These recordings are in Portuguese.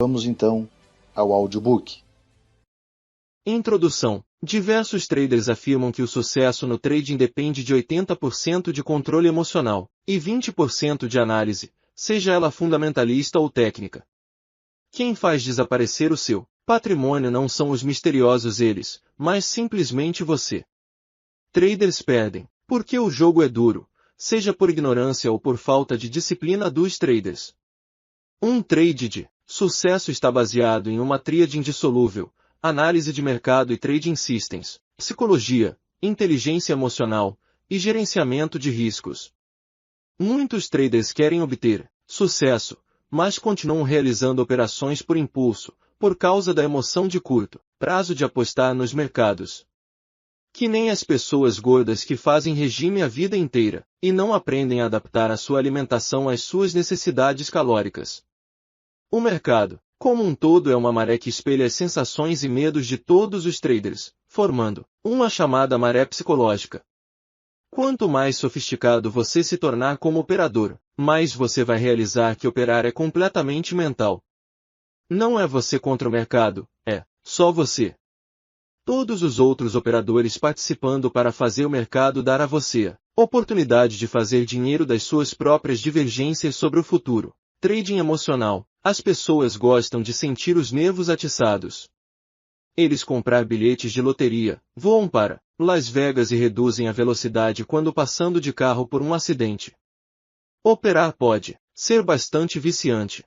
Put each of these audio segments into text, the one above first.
Vamos então ao audiobook. Introdução. Diversos traders afirmam que o sucesso no trading depende de 80% de controle emocional e 20% de análise, seja ela fundamentalista ou técnica. Quem faz desaparecer o seu patrimônio não são os misteriosos eles, mas simplesmente você. Traders perdem, porque o jogo é duro, seja por ignorância ou por falta de disciplina dos traders. Um trade de sucesso está baseado em uma tríade indissolúvel: análise de mercado e trading systems, psicologia, inteligência emocional e gerenciamento de riscos. Muitos traders querem obter sucesso, mas continuam realizando operações por impulso, por causa da emoção de curto prazo de apostar nos mercados. Que nem as pessoas gordas que fazem regime a vida inteira, e não aprendem a adaptar a sua alimentação às suas necessidades calóricas. O mercado, como um todo, é uma maré que espelha as sensações e medos de todos os traders, formando uma chamada maré psicológica. Quanto mais sofisticado você se tornar como operador, mais você vai realizar que operar é completamente mental. Não é você contra o mercado, é só você. Todos os outros operadores participando para fazer o mercado dar a você a oportunidade de fazer dinheiro das suas próprias divergências sobre o futuro. Trading emocional. As pessoas gostam de sentir os nervos atiçados. Eles compram bilhetes de loteria, voam para Las Vegas e reduzem a velocidade quando passando de carro por um acidente. Operar pode ser bastante viciante.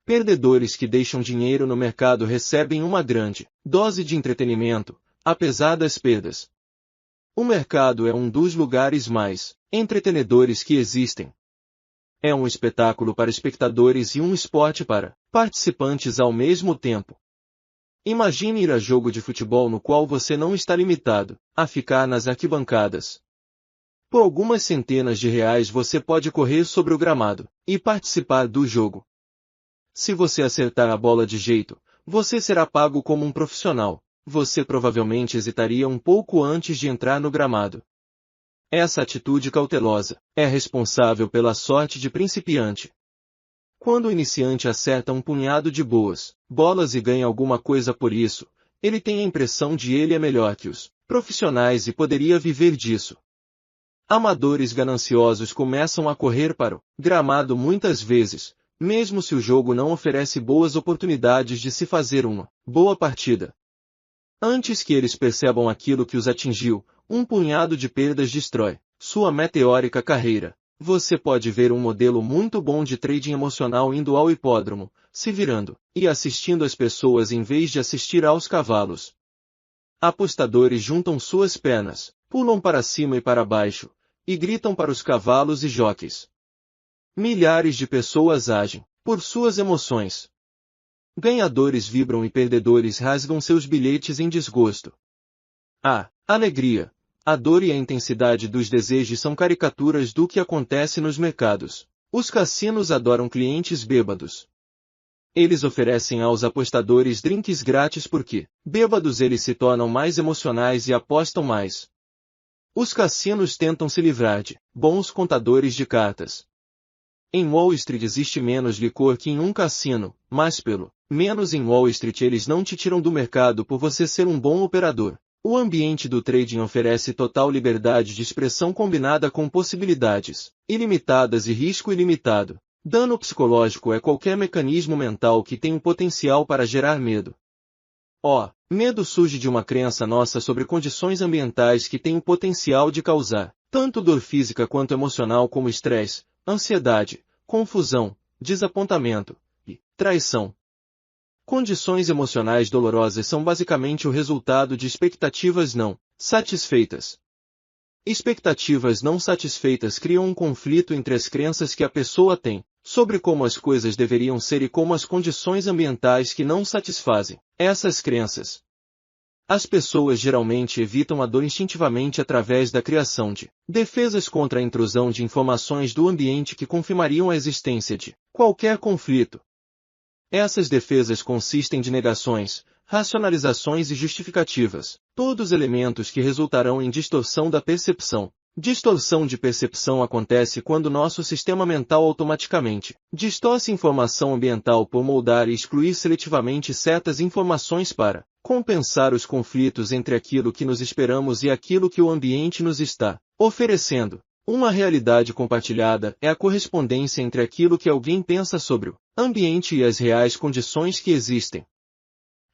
Perdedores que deixam dinheiro no mercado recebem uma grande dose de entretenimento, apesar das perdas. O mercado é um dos lugares mais entretenedores que existem. É um espetáculo para espectadores e um esporte para participantes ao mesmo tempo. Imagine ir a jogo de futebol no qual você não está limitado a ficar nas arquibancadas. Por algumas centenas de reais você pode correr sobre o gramado e participar do jogo. Se você acertar a bola de jeito, você será pago como um profissional. Você provavelmente hesitaria um pouco antes de entrar no gramado. Essa atitude cautelosa é responsável pela sorte de principiante. Quando o iniciante acerta um punhado de boas bolas e ganha alguma coisa por isso, ele tem a impressão de ele é melhor que os profissionais e poderia viver disso. Amadores gananciosos começam a correr para o gramado muitas vezes, mesmo se o jogo não oferece boas oportunidades de se fazer uma boa partida. Antes que eles percebam aquilo que os atingiu, um punhado de perdas destrói sua meteórica carreira. Você pode ver um modelo muito bom de trading emocional indo ao hipódromo, se virando e assistindo as pessoas em vez de assistir aos cavalos. Apostadores juntam suas pernas, pulam para cima e para baixo, e gritam para os cavalos e jockeys. Milhares de pessoas agem por suas emoções. Ganhadores vibram e perdedores rasgam seus bilhetes em desgosto. A alegria, a dor e a intensidade dos desejos são caricaturas do que acontece nos mercados. Os cassinos adoram clientes bêbados. Eles oferecem aos apostadores drinks grátis porque, bêbados, eles se tornam mais emocionais e apostam mais. Os cassinos tentam se livrar de bons contadores de cartas. Em Wall Street existe menos licor que em um cassino, mas pelo menos em Wall Street eles não te tiram do mercado por você ser um bom operador. O ambiente do trading oferece total liberdade de expressão combinada com possibilidades ilimitadas e risco ilimitado. Dano psicológico é qualquer mecanismo mental que tem o potencial para gerar medo. Medo surge de uma crença nossa sobre condições ambientais que têm o potencial de causar tanto dor física quanto emocional, como estresse, ansiedade, confusão, desapontamento e traição. Condições emocionais dolorosas são basicamente o resultado de expectativas não satisfeitas. Expectativas não satisfeitas criam um conflito entre as crenças que a pessoa tem sobre como as coisas deveriam ser e como as condições ambientais que não satisfazem essas crenças. As pessoas geralmente evitam a dor instintivamente através da criação de defesas contra a intrusão de informações do ambiente que confirmariam a existência de qualquer conflito. Essas defesas consistem de negações, racionalizações e justificativas, todos elementos que resultarão em distorção da percepção. Distorção de percepção acontece quando nosso sistema mental automaticamente distorce informação ambiental por moldar e excluir seletivamente certas informações para compensar os conflitos entre aquilo que nos esperamos e aquilo que o ambiente nos está oferecendo. Uma realidade compartilhada é a correspondência entre aquilo que alguém pensa sobre o ambiente e as reais condições que existem.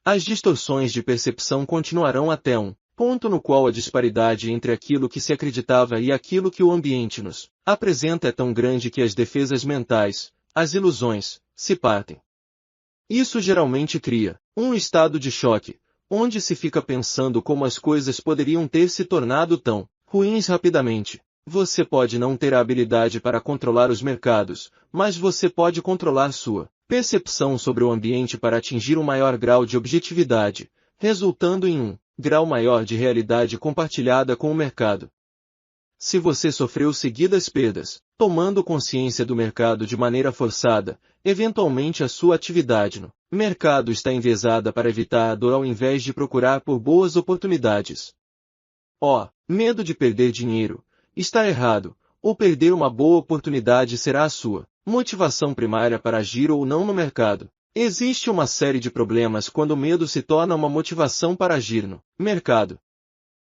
As distorções de percepção continuarão até um ponto no qual a disparidade entre aquilo que se acreditava e aquilo que o ambiente nos apresenta é tão grande que as defesas mentais, as ilusões, se partem. Isso geralmente cria um estado de choque, onde se fica pensando como as coisas poderiam ter se tornado tão ruins rapidamente. Você pode não ter a habilidade para controlar os mercados, mas você pode controlar sua percepção sobre o ambiente para atingir um maior grau de objetividade, resultando em um grau maior de realidade compartilhada com o mercado. Se você sofreu seguidas perdas, tomando consciência do mercado de maneira forçada, eventualmente a sua atividade no mercado está enviesada para evitar a dor ao invés de procurar por boas oportunidades. Medo de perder dinheiro. Está errado, ou perder uma boa oportunidade será a sua motivação primária para agir ou não no mercado. Existe uma série de problemas quando o medo se torna uma motivação para agir no mercado.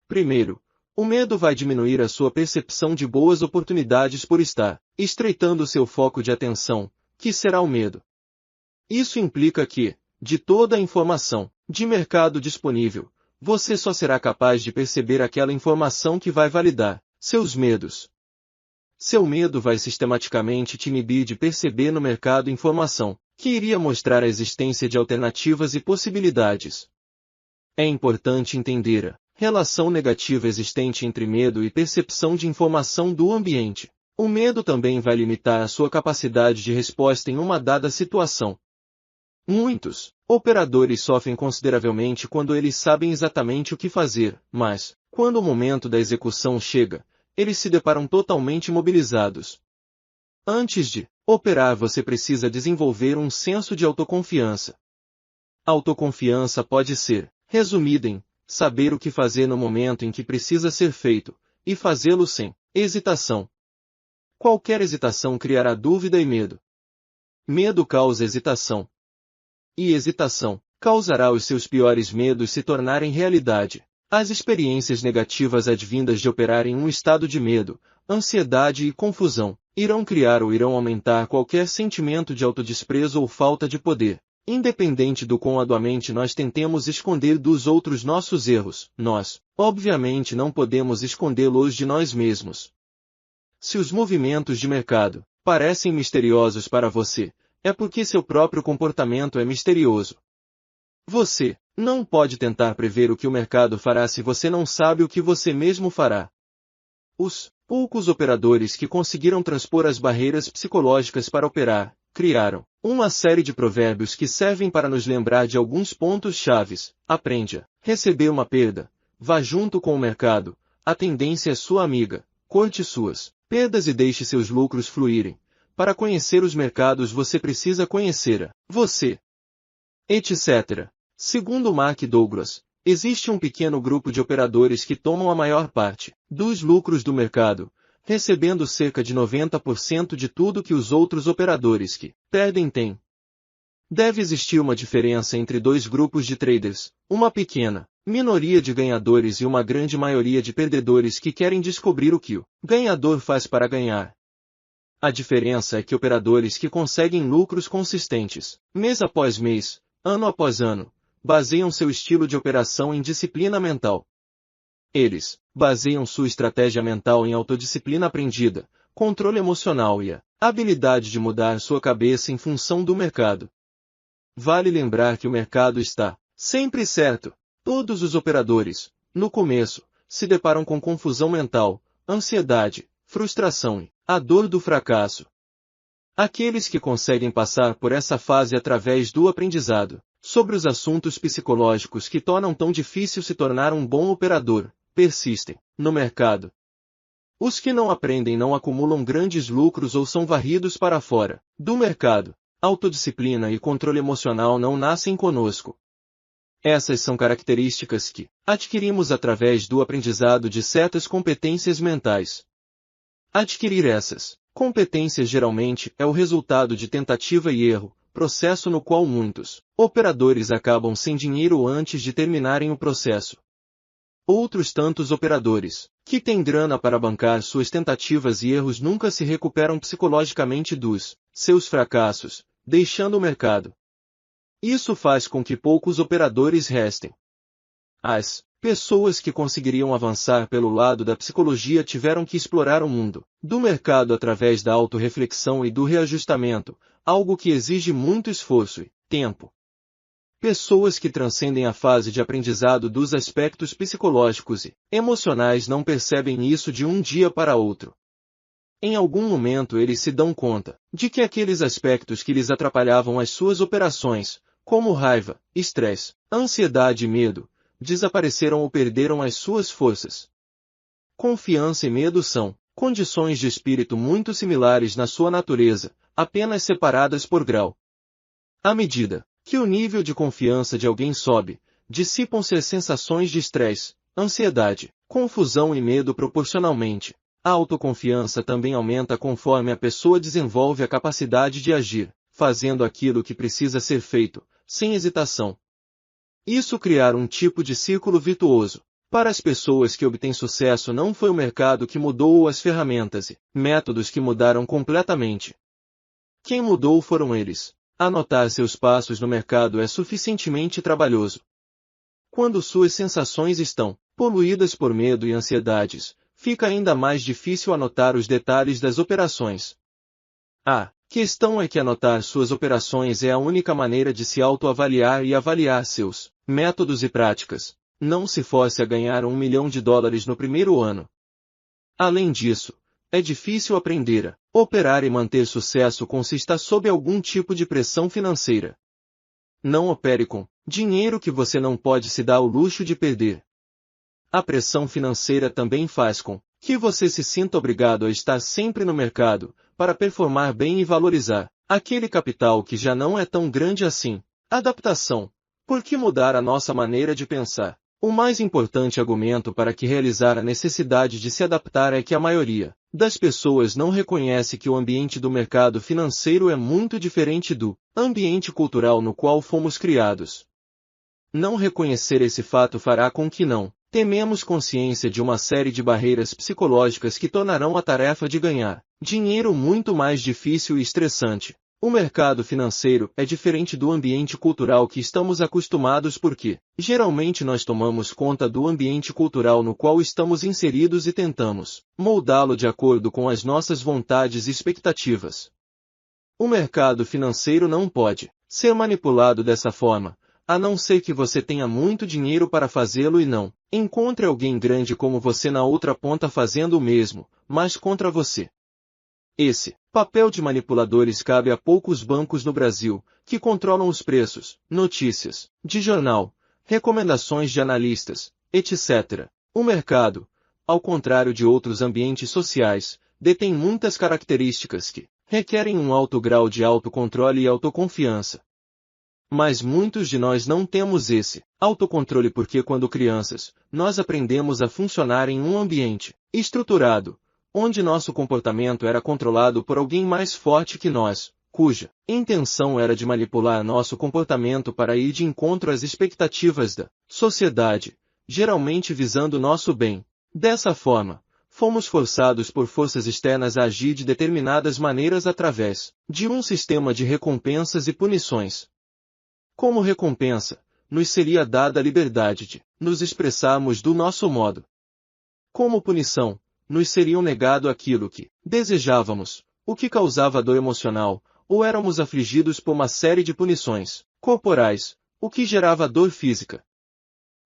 Primeiro, o medo vai diminuir a sua percepção de boas oportunidades por estar estreitando seu foco de atenção, que será o medo. Isso implica que, de toda a informação de mercado disponível, você só será capaz de perceber aquela informação que vai validar seus medos. Seu medo vai sistematicamente te inibir de perceber no mercado informação que iria mostrar a existência de alternativas e possibilidades. É importante entender a relação negativa existente entre medo e percepção de informação do ambiente. O medo também vai limitar a sua capacidade de resposta em uma dada situação. Muitos operadores sofrem consideravelmente quando eles sabem exatamente o que fazer, mas, quando o momento da execução chega, eles se deparam totalmente imobilizados. Antes de operar, você precisa desenvolver um senso de autoconfiança. Autoconfiança pode ser resumida em saber o que fazer no momento em que precisa ser feito, e fazê-lo sem hesitação. Qualquer hesitação criará dúvida e medo. Medo causa hesitação. E hesitação causará os seus piores medos se tornarem realidade. As experiências negativas advindas de operar em um estado de medo, ansiedade e confusão, irão criar ou irão aumentar qualquer sentimento de autodesprezo ou falta de poder. Independente do quão arduamente nós tentemos esconder dos outros nossos erros, nós, obviamente, não podemos escondê-los de nós mesmos. Se os movimentos de mercado parecem misteriosos para você, é porque seu próprio comportamento é misterioso. Você não pode tentar prever o que o mercado fará se você não sabe o que você mesmo fará. Os poucos operadores que conseguiram transpor as barreiras psicológicas para operar, criaram uma série de provérbios que servem para nos lembrar de alguns pontos chaves. Aprende a receber uma perda, vá junto com o mercado, a tendência é sua amiga, corte suas perdas e deixe seus lucros fluírem. Para conhecer os mercados você precisa conhecer a você, etc. Segundo Mark Douglas, existe um pequeno grupo de operadores que tomam a maior parte dos lucros do mercado, recebendo cerca de 90% de tudo que os outros operadores que perdem têm. Deve existir uma diferença entre dois grupos de traders, uma pequena minoria de ganhadores e uma grande maioria de perdedores que querem descobrir o que o ganhador faz para ganhar. A diferença é que operadores que conseguem lucros consistentes, mês após mês, ano após ano, baseiam seu estilo de operação em disciplina mental. Eles baseiam sua estratégia mental em autodisciplina aprendida, controle emocional e a habilidade de mudar sua cabeça em função do mercado. Vale lembrar que o mercado está sempre certo. Todos os operadores, no começo, se deparam com confusão mental, ansiedade, frustração e a dor do fracasso. Aqueles que conseguem passar por essa fase através do aprendizado sobre os assuntos psicológicos que tornam tão difícil se tornar um bom operador, persistem no mercado. Os que não aprendem não acumulam grandes lucros ou são varridos para fora do mercado. Autodisciplina e controle emocional não nascem conosco. Essas são características que adquirimos através do aprendizado de certas competências mentais. Adquirir essas competências geralmente é o resultado de tentativa e erro, processo no qual muitos operadores acabam sem dinheiro antes de terminarem o processo. Outros tantos operadores, que têm grana para bancar suas tentativas e erros, nunca se recuperam psicologicamente dos seus fracassos, deixando o mercado. Isso faz com que poucos operadores restem. As pessoas que conseguiriam avançar pelo lado da psicologia tiveram que explorar o mundo do mercado através da autorreflexão e do reajustamento, algo que exige muito esforço e tempo. Pessoas que transcendem a fase de aprendizado dos aspectos psicológicos e emocionais não percebem isso de um dia para outro. Em algum momento eles se dão conta de que aqueles aspectos que lhes atrapalhavam as suas operações, como raiva, estresse, ansiedade e medo, desapareceram ou perderam as suas forças. Confiança e medo são condições de espírito muito similares na sua natureza, apenas separadas por grau. À medida que o nível de confiança de alguém sobe, dissipam-se as sensações de estresse, ansiedade, confusão e medo proporcionalmente. A autoconfiança também aumenta conforme a pessoa desenvolve a capacidade de agir, fazendo aquilo que precisa ser feito, sem hesitação. Isso criar um tipo de círculo virtuoso. Para as pessoas que obtêm sucesso não foi o mercado que mudou ou as ferramentas e métodos que mudaram completamente. Quem mudou foram eles. Anotar seus passos no mercado é suficientemente trabalhoso. Quando suas sensações estão poluídas por medo e ansiedades, fica ainda mais difícil anotar os detalhes das operações. A questão é que anotar suas operações é a única maneira de se autoavaliar e avaliar seus métodos e práticas. Não se force a ganhar $1 milhão no primeiro ano. Além disso, é difícil aprender a operar e manter sucesso quando se está sob algum tipo de pressão financeira. Não opere com dinheiro que você não pode se dar o luxo de perder. A pressão financeira também faz com que você se sinta obrigado a estar sempre no mercado, para performar bem e valorizar aquele capital que já não é tão grande assim. Adaptação. Por que mudar a nossa maneira de pensar? O mais importante argumento para que realizar a necessidade de se adaptar é que a maioria das pessoas não reconhece que o ambiente do mercado financeiro é muito diferente do ambiente cultural no qual fomos criados. Não reconhecer esse fato fará com que não tememos consciência de uma série de barreiras psicológicas que tornarão a tarefa de ganhar dinheiro muito mais difícil e estressante. O mercado financeiro é diferente do ambiente cultural que estamos acostumados porque, geralmente nós tomamos conta do ambiente cultural no qual estamos inseridos e tentamos moldá-lo de acordo com as nossas vontades e expectativas. O mercado financeiro não pode ser manipulado dessa forma, a não ser que você tenha muito dinheiro para fazê-lo e não encontre alguém grande como você na outra ponta fazendo o mesmo, mas contra você. Esse papel de manipuladores cabe a poucos bancos no Brasil, que controlam os preços, notícias de jornal, recomendações de analistas, etc. O mercado, ao contrário de outros ambientes sociais, detém muitas características que requerem um alto grau de autocontrole e autoconfiança. Mas muitos de nós não temos esse autocontrole porque quando crianças, nós aprendemos a funcionar em um ambiente estruturado, onde nosso comportamento era controlado por alguém mais forte que nós, cuja intenção era de manipular nosso comportamento para ir de encontro às expectativas da sociedade, geralmente visando nosso bem. Dessa forma, fomos forçados por forças externas a agir de determinadas maneiras através de um sistema de recompensas e punições. Como recompensa, nos seria dada a liberdade de nos expressarmos do nosso modo. Como punição, nos seriam negado aquilo que desejávamos, o que causava dor emocional, ou éramos afligidos por uma série de punições corporais, o que gerava dor física.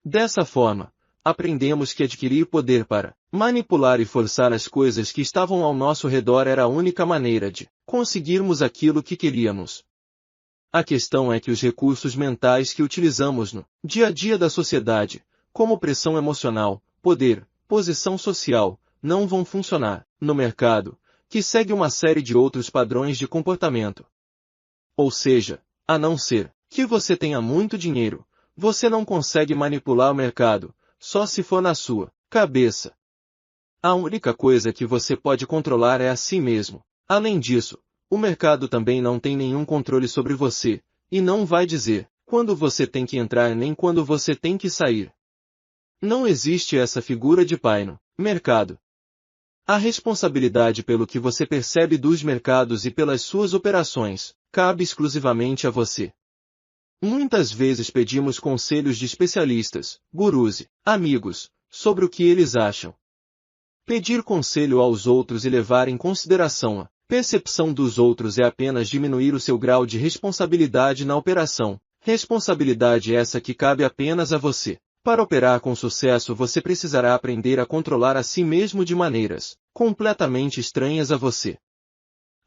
Dessa forma, aprendemos que adquirir poder para manipular e forçar as coisas que estavam ao nosso redor era a única maneira de conseguirmos aquilo que queríamos. A questão é que os recursos mentais que utilizamos no dia a dia da sociedade, como pressão emocional, poder, posição social, não vão funcionar no mercado, que segue uma série de outros padrões de comportamento. Ou seja, a não ser que você tenha muito dinheiro, Você não consegue manipular o mercado, só se for na sua cabeça. A única coisa que você pode controlar é a si mesmo. Além disso, o mercado também não tem nenhum controle sobre você, e não vai dizer quando você tem que entrar nem quando você tem que sair. Não existe essa figura de pai no mercado. A responsabilidade pelo que você percebe dos mercados e pelas suas operações cabe exclusivamente a você. Muitas vezes pedimos conselhos de especialistas, gurus e amigos sobre o que eles acham. Pedir conselho aos outros e levar em consideração a percepção dos outros é apenas diminuir o seu grau de responsabilidade na operação. Responsabilidade essa que cabe apenas a você. Para operar com sucesso você precisará aprender a controlar a si mesmo de maneiras completamente estranhas a você.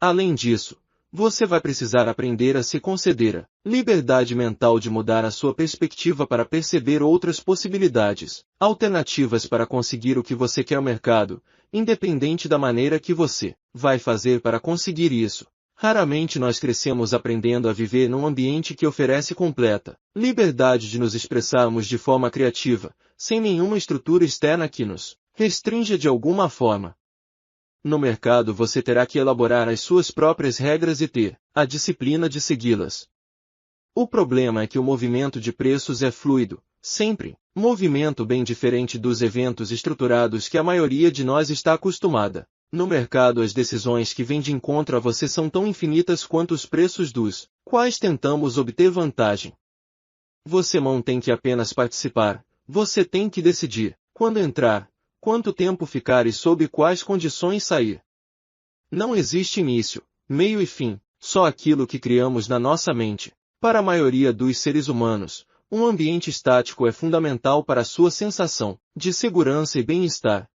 Além disso, você vai precisar aprender a se conceder a liberdade mental de mudar a sua perspectiva para perceber outras possibilidades, alternativas para conseguir o que você quer no mercado, independente da maneira que você vai fazer para conseguir isso. Raramente nós crescemos aprendendo a viver num ambiente que oferece completa liberdade de nos expressarmos de forma criativa, sem nenhuma estrutura externa que nos restrinja de alguma forma. No mercado você terá que elaborar as suas próprias regras e ter a disciplina de segui-las. O problema é que o movimento de preços é fluido, sempre, movimento bem diferente dos eventos estruturados que a maioria de nós está acostumada. No mercado as decisões que vêm de encontro a você são tão infinitas quanto os preços dos quais tentamos obter vantagem. Você não tem que apenas participar, você tem que decidir quando entrar, quanto tempo ficar e sob quais condições sair. Não existe início, meio e fim, só aquilo que criamos na nossa mente. Para a maioria dos seres humanos, um ambiente estático é fundamental para a sua sensação de segurança e bem-estar.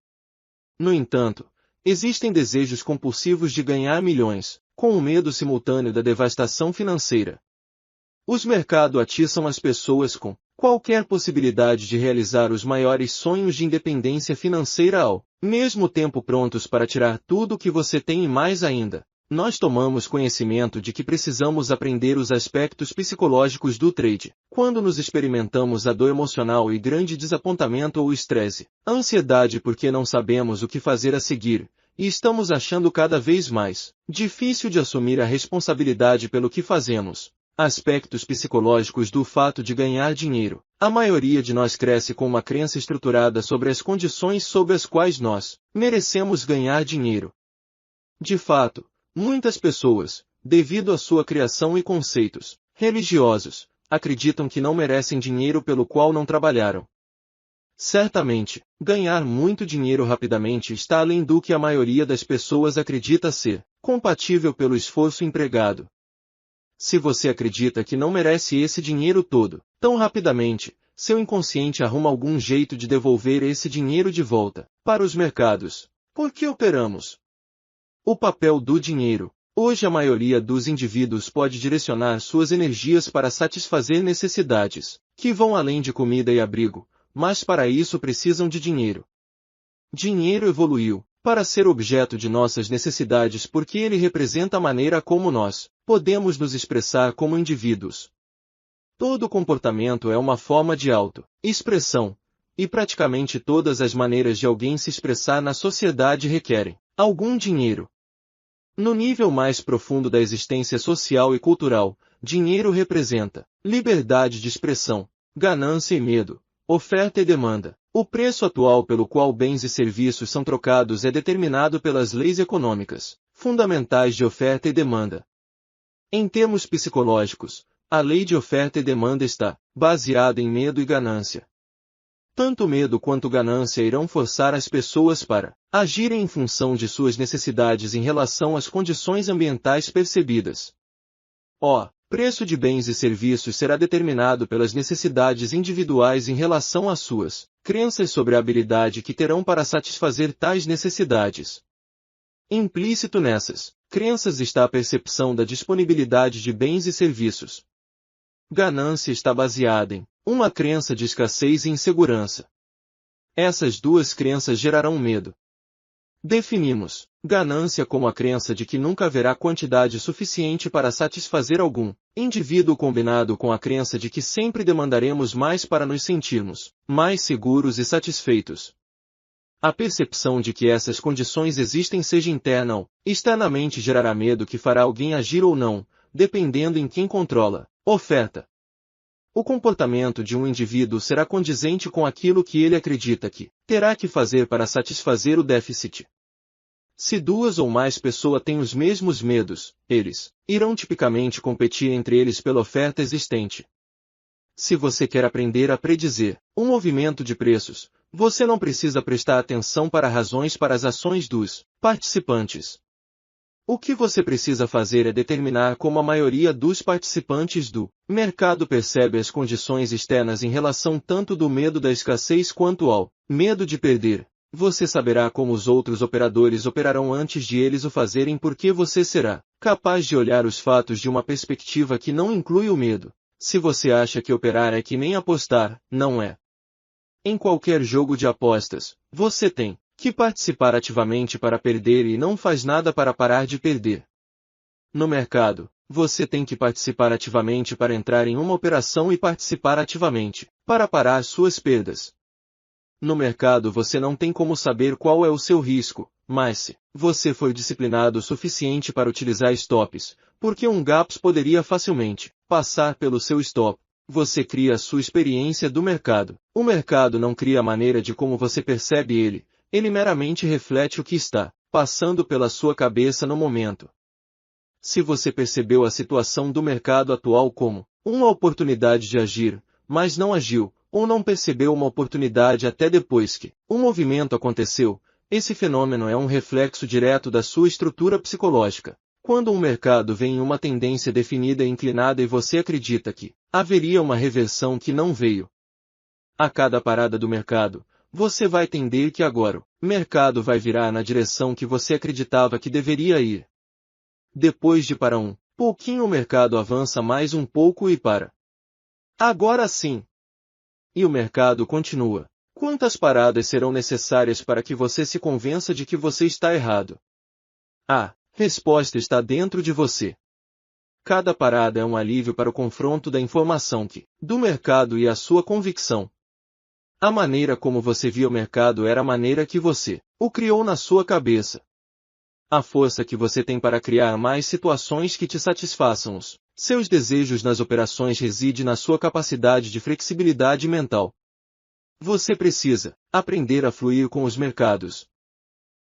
No entanto, existem desejos compulsivos de ganhar milhões, com o medo simultâneo da devastação financeira. Os mercados atiçam as pessoas com qualquer possibilidade de realizar os maiores sonhos de independência financeira ao mesmo tempo prontos para tirar tudo o que você tem e mais ainda. Nós tomamos conhecimento de que precisamos aprender os aspectos psicológicos do trade, quando nos experimentamos a dor emocional e grande desapontamento ou estresse, ansiedade porque não sabemos o que fazer a seguir, e estamos achando cada vez mais difícil de assumir a responsabilidade pelo que fazemos. Aspectos psicológicos do fato de ganhar dinheiro. A maioria de nós cresce com uma crença estruturada sobre as condições sob as quais nós merecemos ganhar dinheiro. De fato, muitas pessoas, devido à sua criação e conceitos religiosos, acreditam que não merecem dinheiro pelo qual não trabalharam. Certamente, ganhar muito dinheiro rapidamente está além do que a maioria das pessoas acredita ser compatível pelo esforço empregado. Se você acredita que não merece esse dinheiro todo, tão rapidamente, seu inconsciente arruma algum jeito de devolver esse dinheiro de volta para os mercados. Por que operamos? O papel do dinheiro. Hoje a maioria dos indivíduos pode direcionar suas energias para satisfazer necessidades, que vão além de comida e abrigo, mas para isso precisam de dinheiro. Dinheiro evoluiu para ser objeto de nossas necessidades porque ele representa a maneira como nós podemos nos expressar como indivíduos. Todo comportamento é uma forma de auto-expressão, e praticamente todas as maneiras de alguém se expressar na sociedade requerem algum dinheiro. No nível mais profundo da existência social e cultural, dinheiro representa liberdade de expressão, ganância e medo, oferta e demanda. O preço atual pelo qual bens e serviços são trocados é determinado pelas leis econômicas fundamentais de oferta e demanda. Em termos psicológicos, a lei de oferta e demanda está baseada em medo e ganância. Tanto medo quanto ganância irão forçar as pessoas para agirem em função de suas necessidades em relação às condições ambientais percebidas. O preço de bens e serviços será determinado pelas necessidades individuais em relação às suas crenças sobre a habilidade que terão para satisfazer tais necessidades. Implícito nessas crenças está a percepção da disponibilidade de bens e serviços. Ganância está baseada em uma crença de escassez e insegurança. Essas duas crenças gerarão medo. Definimos ganância como a crença de que nunca haverá quantidade suficiente para satisfazer algum indivíduo combinado com a crença de que sempre demandaremos mais para nos sentirmos mais seguros e satisfeitos. A percepção de que essas condições existem, seja interna ou externamente, gerará medo que fará alguém agir ou não, dependendo em quem controla, oferta. O comportamento de um indivíduo será condizente com aquilo que ele acredita que terá que fazer para satisfazer o déficit. Se duas ou mais pessoas têm os mesmos medos, eles irão tipicamente competir entre eles pela oferta existente. Se você quer aprender a predizer um movimento de preços, você não precisa prestar atenção para razões para as ações dos participantes. O que você precisa fazer é determinar como a maioria dos participantes do mercado percebe as condições externas em relação tanto do medo da escassez quanto ao medo de perder. Você saberá como os outros operadores operarão antes de eles o fazerem, porque você será capaz de olhar os fatos de uma perspectiva que não inclui o medo. Se você acha que operar é que nem apostar, não é. Em qualquer jogo de apostas, você tem que participar ativamente para perder e não faz nada para parar de perder. No mercado, você tem que participar ativamente para entrar em uma operação e participar ativamente para parar suas perdas. No mercado você não tem como saber qual é o seu risco, mas se você for disciplinado o suficiente para utilizar stops, porque um gaps poderia facilmente passar pelo seu stop, você cria a sua experiência do mercado. O mercado não cria a maneira de como você percebe ele. Ele meramente reflete o que está passando pela sua cabeça no momento. Se você percebeu a situação do mercado atual como uma oportunidade de agir, mas não agiu, ou não percebeu uma oportunidade até depois que o movimento aconteceu, esse fenômeno é um reflexo direto da sua estrutura psicológica. Quando um mercado vem em uma tendência definida e inclinada e você acredita que haveria uma reversão que não veio, a cada parada do mercado, você vai entender que agora o mercado vai virar na direção que você acreditava que deveria ir. Depois de parar um pouquinho, o mercado avança mais um pouco e para. Agora sim. E o mercado continua. Quantas paradas serão necessárias para que você se convença de que você está errado? A resposta está dentro de você. Cada parada é um alívio para o confronto da informação do mercado e a sua convicção. A maneira como você via o mercado era a maneira que você o criou na sua cabeça. A força que você tem para criar mais situações que te satisfaçam os seus desejos nas operações reside na sua capacidade de flexibilidade mental. Você precisa aprender a fluir com os mercados.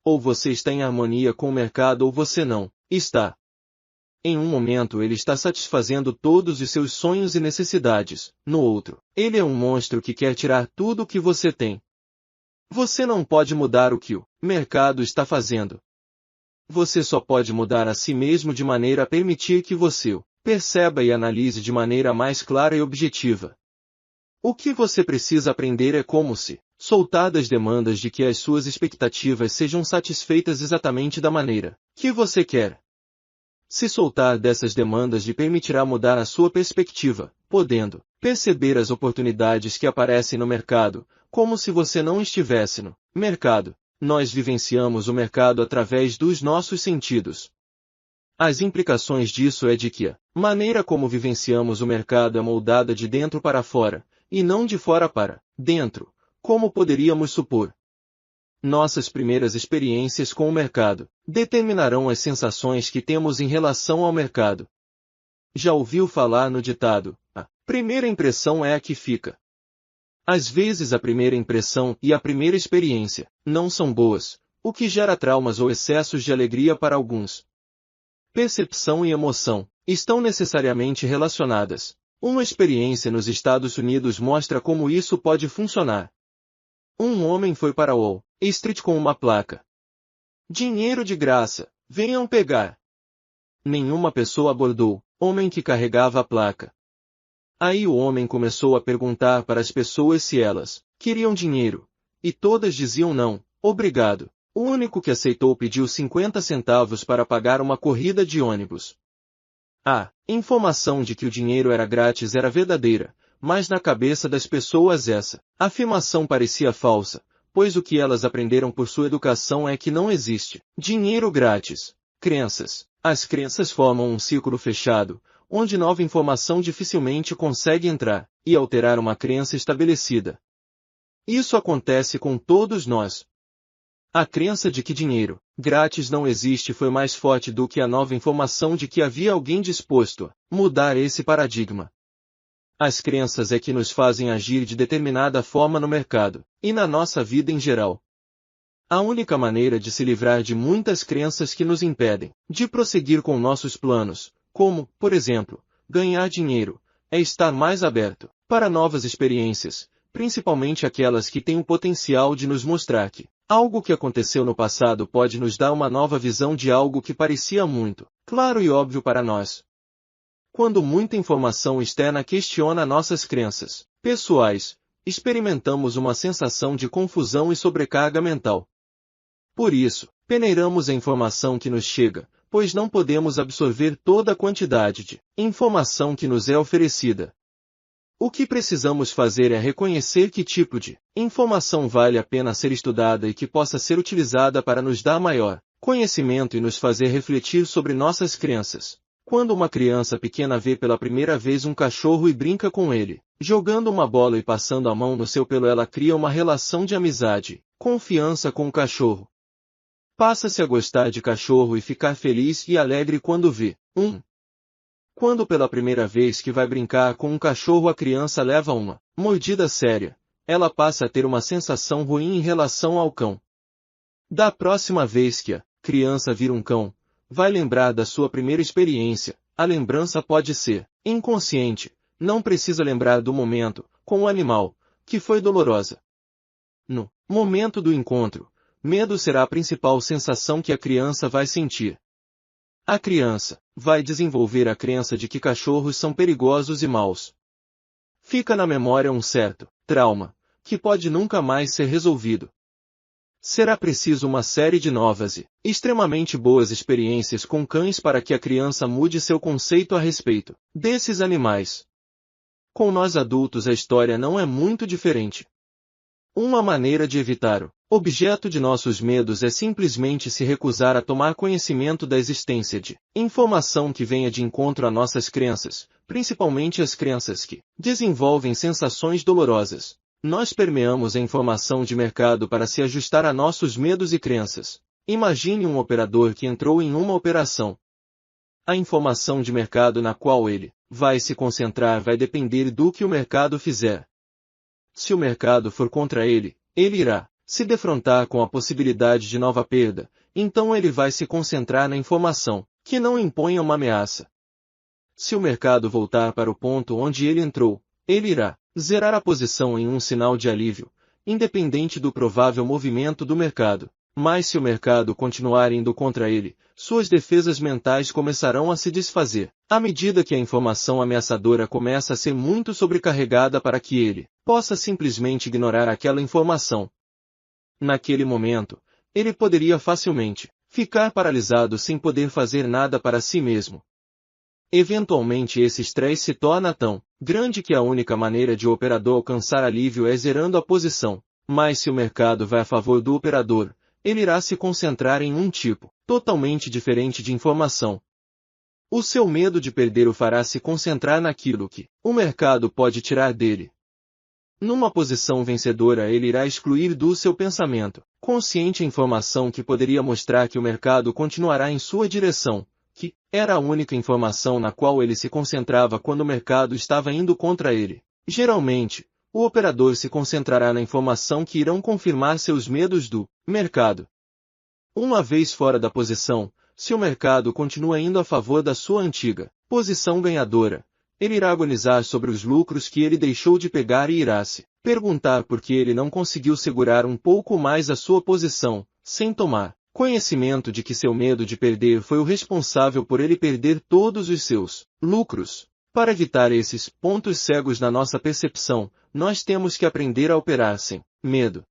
Ou você está em harmonia com o mercado ou você não está. Em um momento ele está satisfazendo todos os seus sonhos e necessidades, no outro, ele é um monstro que quer tirar tudo o que você tem. Você não pode mudar o que o mercado está fazendo. Você só pode mudar a si mesmo de maneira a permitir que você o perceba e analise de maneira mais clara e objetiva. O que você precisa aprender é como se soltar das demandas de que as suas expectativas sejam satisfeitas exatamente da maneira que você quer. Se soltar dessas demandas lhe permitirá mudar a sua perspectiva, podendo perceber as oportunidades que aparecem no mercado, como se você não estivesse no mercado. Nós vivenciamos o mercado através dos nossos sentidos. As implicações disso é de que a maneira como vivenciamos o mercado é moldada de dentro para fora, e não de fora para dentro, como poderíamos supor. Nossas primeiras experiências com o mercado determinarão as sensações que temos em relação ao mercado. Já ouviu falar no ditado, a primeira impressão é a que fica. Às vezes a primeira impressão e a primeira experiência não são boas, o que gera traumas ou excessos de alegria para alguns. Percepção e emoção estão necessariamente relacionadas. Uma experiência nos Estados Unidos mostra como isso pode funcionar. Um homem foi para Wall Street com uma placa. Dinheiro de graça, venham pegar. Nenhuma pessoa abordou o homem que carregava a placa. Aí o homem começou a perguntar para as pessoas se elas queriam dinheiro, e todas diziam não, obrigado. O único que aceitou pediu 50 centavos para pagar uma corrida de ônibus. A informação de que o dinheiro era grátis era verdadeira, mas na cabeça das pessoas essa afirmação parecia falsa, pois o que elas aprenderam por sua educação é que não existe dinheiro grátis. Crenças. As crenças formam um círculo fechado, onde nova informação dificilmente consegue entrar e alterar uma crença estabelecida. Isso acontece com todos nós. A crença de que dinheiro grátis não existe foi mais forte do que a nova informação de que havia alguém disposto a mudar esse paradigma. As crenças é que nos fazem agir de determinada forma no mercado e na nossa vida em geral. A única maneira de se livrar de muitas crenças que nos impedem de prosseguir com nossos planos, como, por exemplo, ganhar dinheiro, é estar mais aberto para novas experiências, principalmente aquelas que têm o potencial de nos mostrar que algo que aconteceu no passado pode nos dar uma nova visão de algo que parecia muito claro e óbvio para nós. Quando muita informação externa questiona nossas crenças pessoais, experimentamos uma sensação de confusão e sobrecarga mental. Por isso, peneiramos a informação que nos chega, pois não podemos absorver toda a quantidade de informação que nos é oferecida. O que precisamos fazer é reconhecer que tipo de informação vale a pena ser estudada e que possa ser utilizada para nos dar maior conhecimento e nos fazer refletir sobre nossas crenças. Quando uma criança pequena vê pela primeira vez um cachorro e brinca com ele, jogando uma bola e passando a mão no seu pelo, ela cria uma relação de amizade, confiança com o cachorro. Passa-se a gostar de cachorro e ficar feliz e alegre quando vê um. Quando pela primeira vez que vai brincar com um cachorro a criança leva uma mordida séria, ela passa a ter uma sensação ruim em relação ao cão. Da próxima vez que a criança vir um cão, vai lembrar da sua primeira experiência. A lembrança pode ser inconsciente, não precisa lembrar do momento com o animal, que foi dolorosa. No momento do encontro, medo será a principal sensação que a criança vai sentir. A criança vai desenvolver a crença de que cachorros são perigosos e maus. Fica na memória um certo trauma, que pode nunca mais ser resolvido. Será preciso uma série de novas e extremamente boas experiências com cães para que a criança mude seu conceito a respeito desses animais. Com nós adultos a história não é muito diferente. Uma maneira de evitar o objeto de nossos medos é simplesmente se recusar a tomar conhecimento da existência de informação que venha de encontro a nossas crenças, principalmente as crenças que desenvolvem sensações dolorosas. Nós permeamos a informação de mercado para se ajustar a nossos medos e crenças. Imagine um operador que entrou em uma operação. A informação de mercado na qual ele vai se concentrar vai depender do que o mercado fizer. Se o mercado for contra ele, ele irá se defrontar com a possibilidade de nova perda, então ele vai se concentrar na informação que não imponha uma ameaça. Se o mercado voltar para o ponto onde ele entrou, ele irá zerar a posição em um sinal de alívio, independente do provável movimento do mercado. Mas se o mercado continuar indo contra ele, suas defesas mentais começarão a se desfazer, à medida que a informação ameaçadora começa a ser muito sobrecarregada para que ele possa simplesmente ignorar aquela informação. Naquele momento, ele poderia facilmente ficar paralisado sem poder fazer nada para si mesmo. Eventualmente esse estresse se torna tão grande que a única maneira de o operador alcançar alívio é zerando a posição. Mas se o mercado vai a favor do operador, ele irá se concentrar em um tipo totalmente diferente de informação. O seu medo de perder o fará se concentrar naquilo que o mercado pode tirar dele. Numa posição vencedora ele irá excluir do seu pensamento consciente a informação que poderia mostrar que o mercado continuará em sua direção, que era a única informação na qual ele se concentrava quando o mercado estava indo contra ele. Geralmente, o operador se concentrará na informação que irão confirmar seus medos do mercado. Uma vez fora da posição, se o mercado continua indo a favor da sua antiga posição ganhadora, ele irá agonizar sobre os lucros que ele deixou de pegar e irá se perguntar por que ele não conseguiu segurar um pouco mais a sua posição, sem tomar conhecimento de que seu medo de perder foi o responsável por ele perder todos os seus lucros. Para evitar esses pontos cegos na nossa percepção, nós temos que aprender a operar sem medo.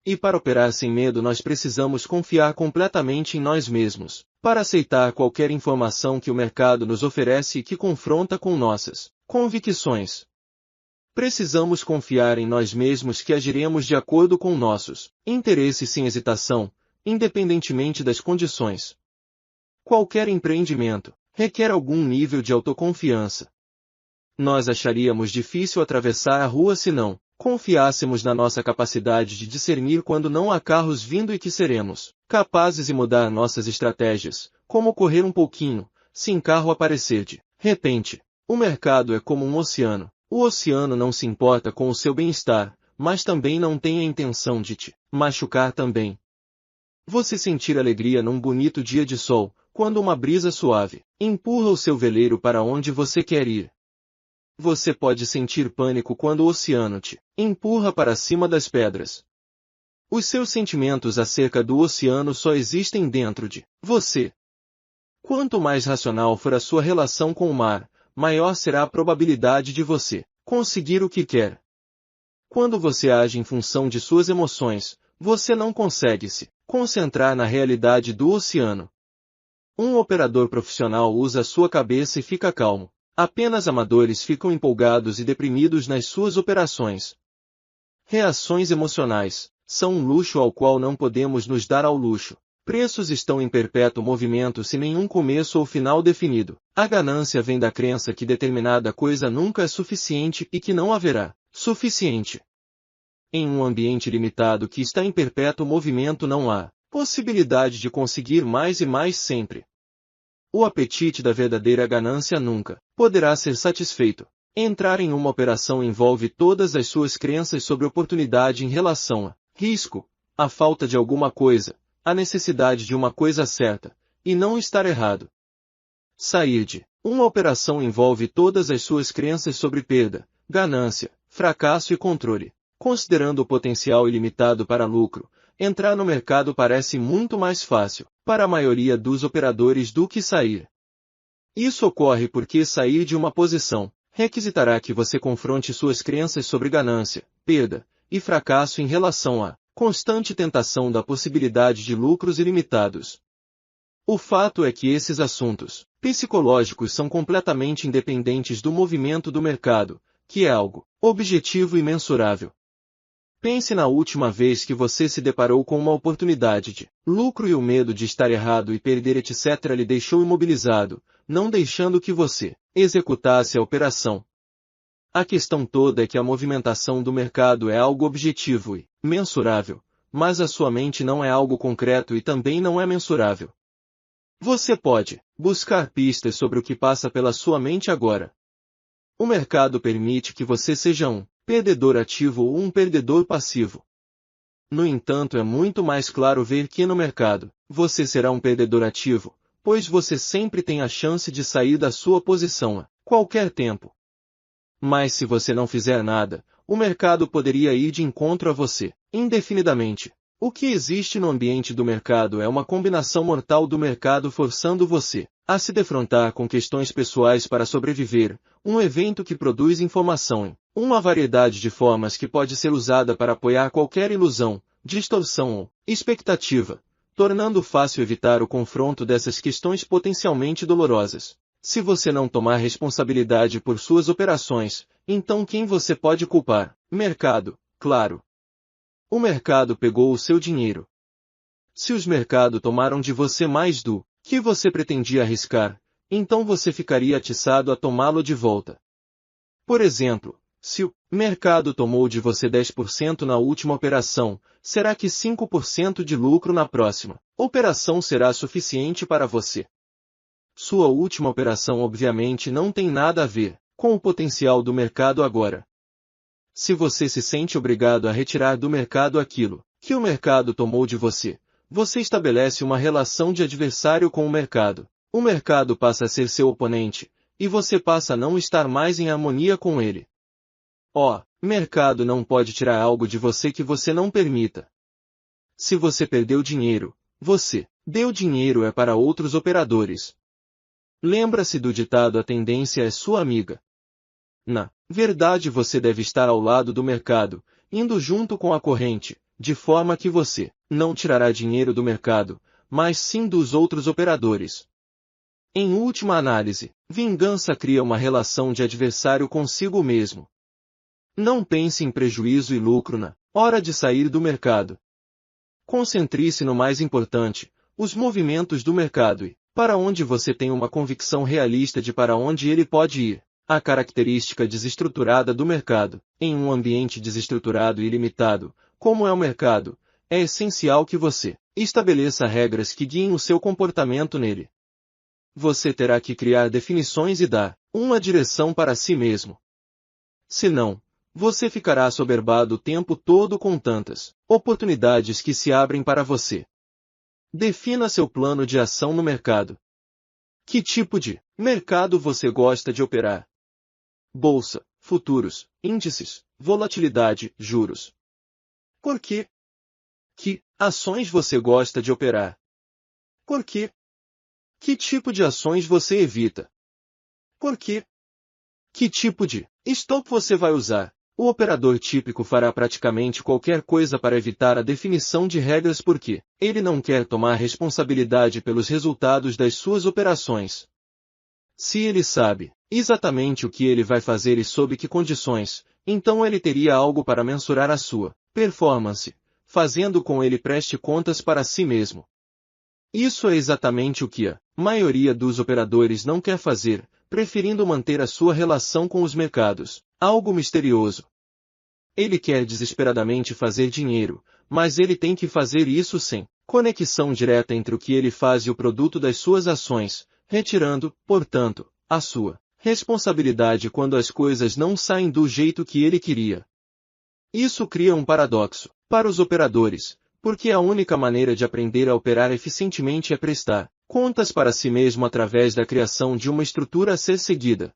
E para operar sem medo nós precisamos confiar completamente em nós mesmos, para aceitar qualquer informação que o mercado nos oferece e que confronta com nossas convicções. Precisamos confiar em nós mesmos que agiremos de acordo com nossos interesses sem hesitação, independentemente das condições. Qualquer empreendimento requer algum nível de autoconfiança. Nós acharíamos difícil atravessar a rua se não confiássemos na nossa capacidade de discernir quando não há carros vindo e que seremos capazes de mudar nossas estratégias, como correr um pouquinho, se um carro aparecer de repente. O mercado é como um oceano. O oceano não se importa com o seu bem-estar, mas também não tem a intenção de te machucar também. Você sentir alegria num bonito dia de sol, quando uma brisa suave empurra o seu veleiro para onde você quer ir. Você pode sentir pânico quando o oceano te empurra para cima das pedras. Os seus sentimentos acerca do oceano só existem dentro de você. Quanto mais racional for a sua relação com o mar, maior será a probabilidade de você conseguir o que quer. Quando você age em função de suas emoções, você não consegue se concentrar na realidade do oceano. Um operador profissional usa a sua cabeça e fica calmo. Apenas amadores ficam empolgados e deprimidos nas suas operações. Reações emocionais são um luxo ao qual não podemos nos dar ao luxo. Preços estão em perpétuo movimento sem nenhum começo ou final definido. A ganância vem da crença que determinada coisa nunca é suficiente e que não haverá suficiente. Em um ambiente limitado que está em perpétuo movimento não há possibilidade de conseguir mais e mais sempre. O apetite da verdadeira ganância nunca poderá ser satisfeito. Entrar em uma operação envolve todas as suas crenças sobre oportunidade em relação a risco, a falta de alguma coisa, a necessidade de uma coisa certa, e não estar errado. Sair de uma operação envolve todas as suas crenças sobre perda, ganância, fracasso e controle. Considerando o potencial ilimitado para lucro, entrar no mercado parece muito mais fácil para a maioria dos operadores do que sair. Isso ocorre porque sair de uma posição requisitará que você confronte suas crenças sobre ganância, perda e fracasso em relação à constante tentação da possibilidade de lucros ilimitados. O fato é que esses assuntos psicológicos são completamente independentes do movimento do mercado, que é algo objetivo e mensurável. Pense na última vez que você se deparou com uma oportunidade de lucro e o medo de estar errado e perder etc. lhe deixou imobilizado, não deixando que você executasse a operação. A questão toda é que a movimentação do mercado é algo objetivo e mensurável, mas a sua mente não é algo concreto e também não é mensurável. Você pode buscar pistas sobre o que passa pela sua mente agora. O mercado permite que você seja um perdedor ativo ou um perdedor passivo. No entanto, é muito mais claro ver que no mercado, você será um perdedor ativo, pois você sempre tem a chance de sair da sua posição a qualquer tempo. Mas se você não fizer nada, o mercado poderia ir de encontro a você, indefinidamente. O que existe no ambiente do mercado é uma combinação mortal do mercado forçando você a se defrontar com questões pessoais para sobreviver, um evento que produz informação em uma variedade de formas que pode ser usada para apoiar qualquer ilusão, distorção ou expectativa, tornando fácil evitar o confronto dessas questões potencialmente dolorosas. Se você não tomar responsabilidade por suas operações, então quem você pode culpar? Mercado, claro. O mercado pegou o seu dinheiro. Se os mercados tomaram de você mais do que você pretendia arriscar, então você ficaria atiçado a tomá-lo de volta. Por exemplo, se o mercado tomou de você 10% na última operação, será que 5% de lucro na próxima operação será suficiente para você? Sua última operação obviamente não tem nada a ver com o potencial do mercado agora. Se você se sente obrigado a retirar do mercado aquilo que o mercado tomou de você, você estabelece uma relação de adversário com o mercado. O mercado passa a ser seu oponente, e você passa a não estar mais em harmonia com ele. Mercado não pode tirar algo de você que você não permita. Se você perdeu dinheiro, você deu dinheiro é para outros operadores. Lembra-se do ditado: a tendência é sua amiga. Na verdade, você deve estar ao lado do mercado, indo junto com a corrente, de forma que você não tirará dinheiro do mercado, mas sim dos outros operadores. Em última análise, vingança cria uma relação de adversário consigo mesmo. Não pense em prejuízo e lucro na hora de sair do mercado. Concentre-se no mais importante, os movimentos do mercado, e Para onde você tem uma convicção realista de para onde ele pode ir. A característica desestruturada do mercado. Em um ambiente desestruturado e limitado, como é o mercado, é essencial que você estabeleça regras que guiem o seu comportamento nele. Você terá que criar definições e dar uma direção para si mesmo. Senão, você ficará assoberbado o tempo todo com tantas oportunidades que se abrem para você. Defina seu plano de ação no mercado. Que tipo de mercado você gosta de operar? Bolsa, futuros, índices, volatilidade, juros. Por quê? Que ações você gosta de operar? Por quê? Que tipo de ações você evita? Por quê? Que tipo de stop você vai usar? O operador típico fará praticamente qualquer coisa para evitar a definição de regras porque ele não quer tomar responsabilidade pelos resultados das suas operações. Se ele sabe exatamente o que ele vai fazer e sob que condições, então ele teria algo para mensurar a sua performance, fazendo com ele preste contas para si mesmo. Isso é exatamente o que a maioria dos operadores não quer fazer, preferindo manter a sua relação com os mercados, algo misterioso. Ele quer desesperadamente fazer dinheiro, mas ele tem que fazer isso sem conexão direta entre o que ele faz e o produto das suas ações, retirando, portanto, a sua responsabilidade quando as coisas não saem do jeito que ele queria. Isso cria um paradoxo para os operadores, porque a única maneira de aprender a operar eficientemente é prestar contas para si mesmo através da criação de uma estrutura a ser seguida.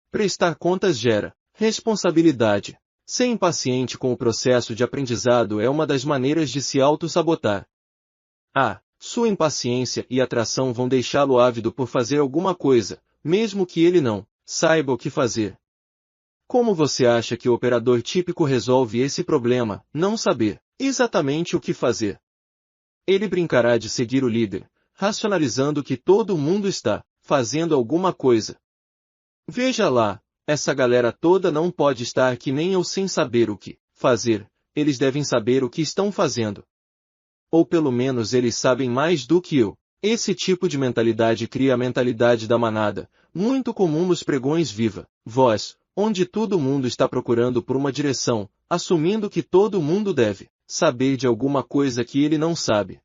Prestar contas gera responsabilidade. Ser impaciente com o processo de aprendizado é uma das maneiras de se auto-sabotar. Sua impaciência e atração vão deixá-lo ávido por fazer alguma coisa, mesmo que ele não saiba o que fazer. Como você acha que o operador típico resolve esse problema, não saber exatamente o que fazer? Ele brincará de seguir o líder, racionalizando que todo mundo está fazendo alguma coisa. Veja lá, essa galera toda não pode estar aqui nem eu sem saber o que fazer, eles devem saber o que estão fazendo. Ou pelo menos eles sabem mais do que eu. Esse tipo de mentalidade cria a mentalidade da manada, muito comum nos pregões viva voz, onde todo mundo está procurando por uma direção, assumindo que todo mundo deve saber de alguma coisa que ele não sabe.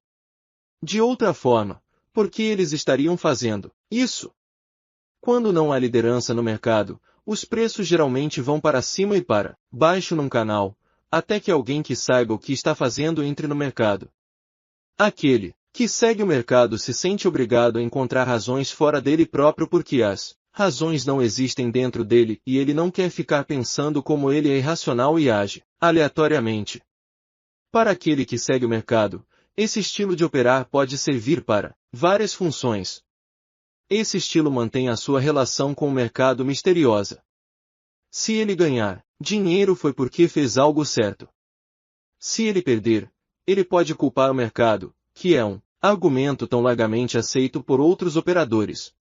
De outra forma, por que eles estariam fazendo isso? Quando não há liderança no mercado, os preços geralmente vão para cima e para baixo num canal, até que alguém que saiba o que está fazendo entre no mercado. Aquele que segue o mercado se sente obrigado a encontrar razões fora dele próprio porque as razões não existem dentro dele e ele não quer ficar pensando como ele é irracional e age aleatoriamente. Para aquele que segue o mercado, esse estilo de operar pode servir para várias funções. Esse estilo mantém a sua relação com o mercado misteriosa. Se ele ganhar dinheiro foi porque fez algo certo. Se ele perder, ele pode culpar o mercado, que é um argumento tão largamente aceito por outros operadores.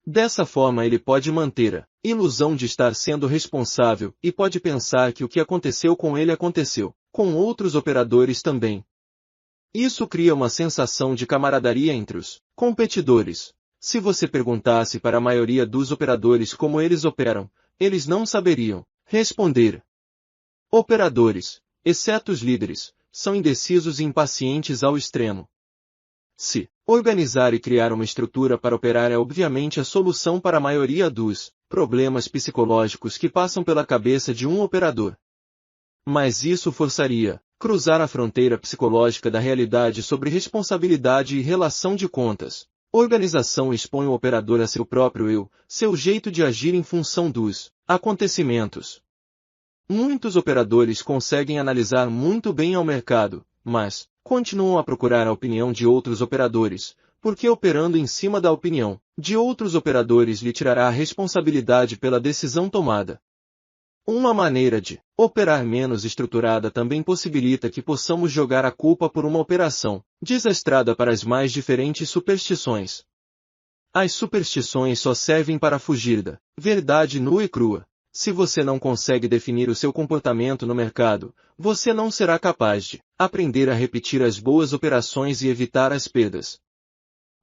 Dessa forma ele pode manter a ilusão de estar sendo responsável e pode pensar que o que aconteceu com ele aconteceu com outros operadores também. Isso cria uma sensação de camaraderia entre os competidores. Se você perguntasse para a maioria dos operadores como eles operam, eles não saberiam responder. Operadores, exceto os líderes, são indecisos e impacientes ao extremo. Se organizar e criar uma estrutura para operar é obviamente a solução para a maioria dos problemas psicológicos que passam pela cabeça de um operador. Mas isso forçaria cruzar a fronteira psicológica da realidade sobre responsabilidade e relação de contas. Organização expõe o operador a seu próprio eu, seu jeito de agir em função dos acontecimentos. Muitos operadores conseguem analisar muito bem ao mercado, mas continuam a procurar a opinião de outros operadores, porque operando em cima da opinião de outros operadores lhe tirará a responsabilidade pela decisão tomada. Uma maneira de operar menos estruturada também possibilita que possamos jogar a culpa por uma operação desastrada para as mais diferentes superstições. As superstições só servem para fugir da verdade nua e crua. Se você não consegue definir o seu comportamento no mercado, você não será capaz de aprender a repetir as boas operações e evitar as perdas.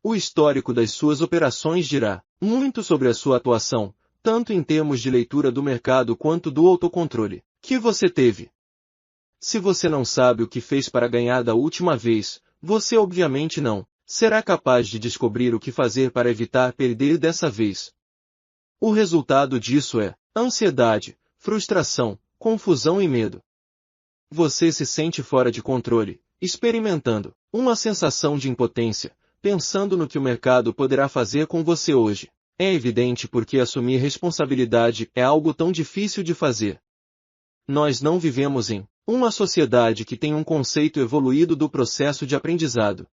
O histórico das suas operações dirá muito sobre a sua atuação, tanto em termos de leitura do mercado quanto do autocontrole que você teve. Se você não sabe o que fez para ganhar da última vez, você obviamente não será capaz de descobrir o que fazer para evitar perder dessa vez. O resultado disso é ansiedade, frustração, confusão e medo. Você se sente fora de controle, experimentando uma sensação de impotência, pensando no que o mercado poderá fazer com você hoje. É evidente porque assumir responsabilidade é algo tão difícil de fazer. Nós não vivemos em uma sociedade que tem um conceito evoluído do processo de aprendizado.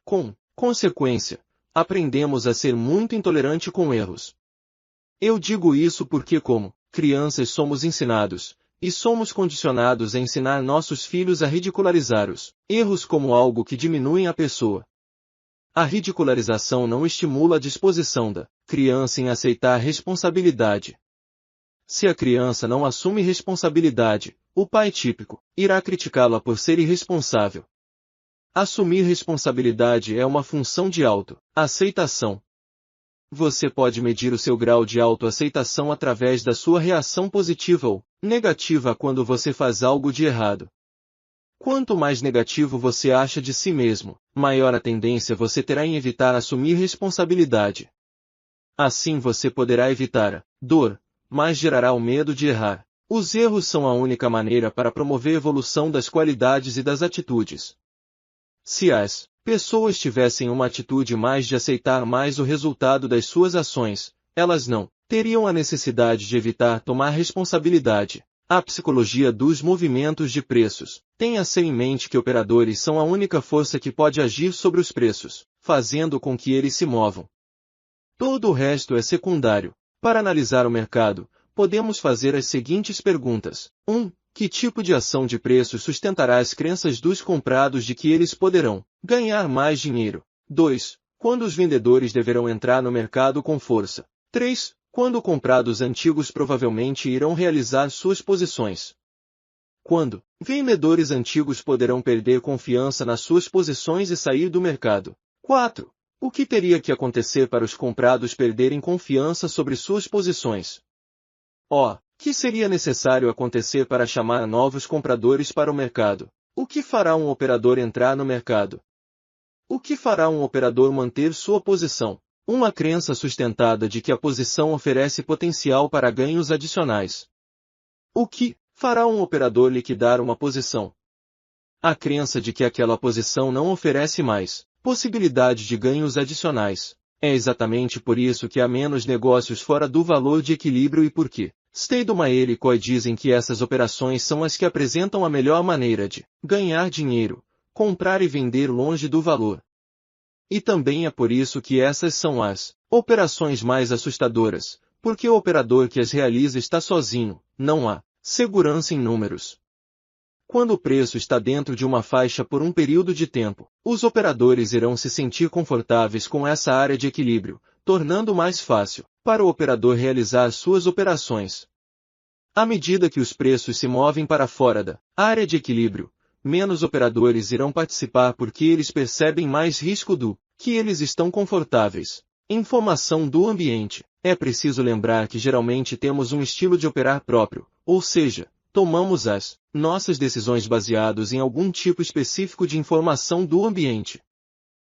Com consequência, aprendemos a ser muito intolerante com erros. Eu digo isso porque como crianças somos ensinados, e somos condicionados a ensinar nossos filhos a ridicularizar os erros como algo que diminuem a pessoa. A ridicularização não estimula a disposição da criança em aceitar responsabilidade. Se a criança não assume responsabilidade, o pai típico irá criticá-la por ser irresponsável. Assumir responsabilidade é uma função de auto-aceitação. Você pode medir o seu grau de autoaceitação através da sua reação positiva ou negativa quando você faz algo de errado. Quanto mais negativo você acha de si mesmo, maior a tendência você terá em evitar assumir responsabilidade. Assim você poderá evitar a dor, mas gerará o medo de errar. Os erros são a única maneira para promover a evolução das qualidades e das atitudes. Se as pessoas tivessem uma atitude mais de aceitar mais o resultado das suas ações, elas não teriam a necessidade de evitar tomar responsabilidade. A psicologia dos movimentos de preços. Tenha-se em mente que operadores são a única força que pode agir sobre os preços, fazendo com que eles se movam. Todo o resto é secundário. Para analisar o mercado, podemos fazer as seguintes perguntas. 1. Que tipo de ação de preços sustentará as crenças dos comprados de que eles poderão ganhar mais dinheiro? 2. Quando os vendedores deverão entrar no mercado com força? 3. Quando comprados antigos provavelmente irão realizar suas posições? Quando vendedores antigos poderão perder confiança nas suas posições e sair do mercado? 4. O que teria que acontecer para os comprados perderem confiança sobre suas posições? O que seria necessário acontecer para chamar novos compradores para o mercado? O que fará um operador entrar no mercado? O que fará um operador manter sua posição? Uma crença sustentada de que a posição oferece potencial para ganhos adicionais. O que fará um operador liquidar uma posição? A crença de que aquela posição não oferece mais possibilidade de ganhos adicionais. É exatamente por isso que há menos negócios fora do valor de equilíbrio e por que Steinmeier e Coy dizem que essas operações são as que apresentam a melhor maneira de ganhar dinheiro, comprar e vender longe do valor. E também é por isso que essas são as operações mais assustadoras, porque o operador que as realiza está sozinho, não há segurança em números. Quando o preço está dentro de uma faixa por um período de tempo, os operadores irão se sentir confortáveis com essa área de equilíbrio, tornando mais fácil para o operador realizar suas operações. À medida que os preços se movem para fora da área de equilíbrio, menos operadores irão participar porque eles percebem mais risco do que eles estão confortáveis. Informação do ambiente. É preciso lembrar que geralmente temos um estilo de operar próprio, ou seja, tomamos as nossas decisões baseados em algum tipo específico de informação do ambiente.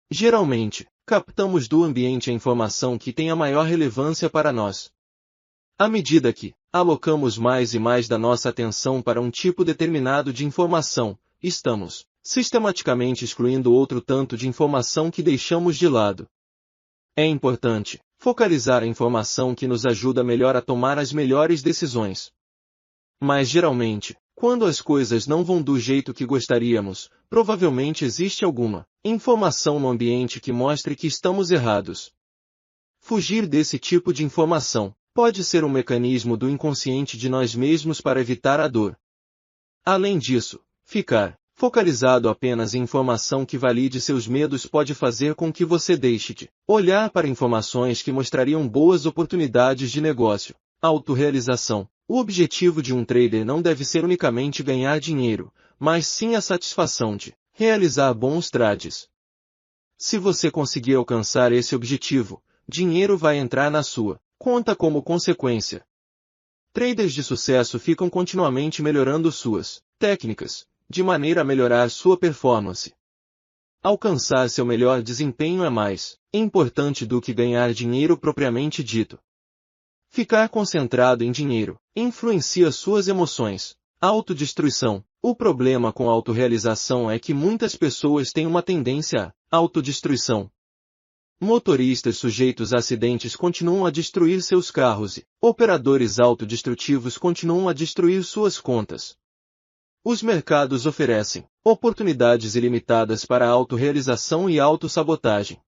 Geralmente, captamos do ambiente a informação que tem a maior relevância para nós. À medida que alocamos mais e mais da nossa atenção para um tipo determinado de informação, estamos sistematicamente excluindo outro tanto de informação que deixamos de lado. É importante focalizar a informação que nos ajuda melhor a tomar as melhores decisões. Mas geralmente, quando as coisas não vão do jeito que gostaríamos, provavelmente existe alguma informação no ambiente que mostre que estamos errados. Fugir desse tipo de informação pode ser um mecanismo do inconsciente de nós mesmos para evitar a dor. Além disso, ficar focalizado apenas em informação que valide seus medos pode fazer com que você deixe de olhar para informações que mostrariam boas oportunidades de negócio. Autorrealização. O objetivo de um trader não deve ser unicamente ganhar dinheiro, mas sim a satisfação de realizar bons trades. Se você conseguir alcançar esse objetivo, dinheiro vai entrar na sua conta como consequência. Traders de sucesso ficam continuamente melhorando suas técnicas, de maneira a melhorar sua performance. Alcançar seu melhor desempenho é mais importante do que ganhar dinheiro propriamente dito. Ficar concentrado em dinheiro influencia suas emoções. Autodestruição. O problema com a autorrealização é que muitas pessoas têm uma tendência à autodestruição. Motoristas sujeitos a acidentes continuam a destruir seus carros e operadores autodestrutivos continuam a destruir suas contas. Os mercados oferecem oportunidades ilimitadas para a autorrealização e autossabotagem.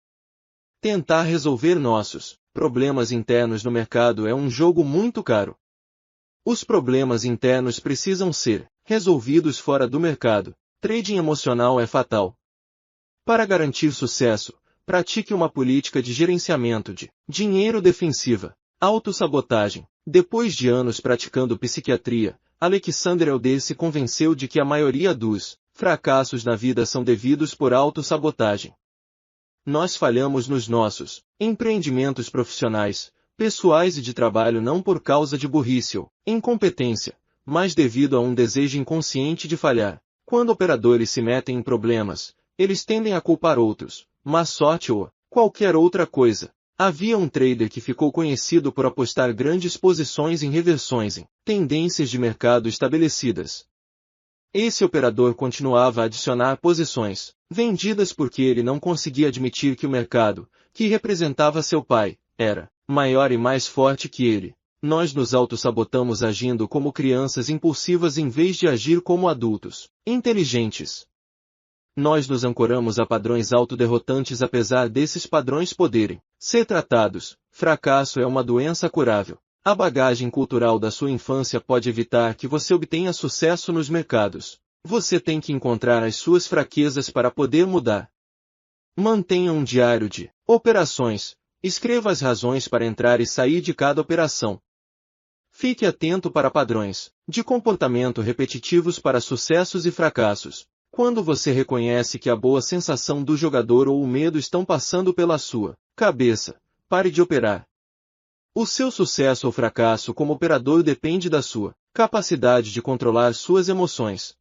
Tentar resolver nossos problemas internos no mercado é um jogo muito caro. Os problemas internos precisam ser resolvidos fora do mercado. Trading emocional é fatal. Para garantir sucesso, pratique uma política de gerenciamento de dinheiro defensiva. Autossabotagem. Depois de anos praticando psiquiatria, Alexander Elder se convenceu de que a maioria dos fracassos na vida são devidos por autossabotagem. Nós falhamos nos nossos empreendimentos profissionais, pessoais e de trabalho não por causa de burrice ou incompetência, mas devido a um desejo inconsciente de falhar. Quando operadores se metem em problemas, eles tendem a culpar outros, má sorte ou qualquer outra coisa. Havia um trader que ficou conhecido por apostar grandes posições em reversões em tendências de mercado estabelecidas. Esse operador continuava a adicionar posições vendidas porque ele não conseguia admitir que o mercado, que representava seu pai, era maior e mais forte que ele. Nós nos autossabotamos agindo como crianças impulsivas em vez de agir como adultos inteligentes. Nós nos ancoramos a padrões autoderrotantes apesar desses padrões poderem ser tratados. Fracasso é uma doença curável. A bagagem cultural da sua infância pode evitar que você obtenha sucesso nos mercados. Você tem que encontrar as suas fraquezas para poder mudar. Mantenha um diário de operações. Escreva as razões para entrar e sair de cada operação. Fique atento para padrões de comportamento repetitivos para sucessos e fracassos. Quando você reconhece que a boa sensação do jogador ou o medo estão passando pela sua cabeça, pare de operar. O seu sucesso ou fracasso como operador depende da sua capacidade de controlar suas emoções.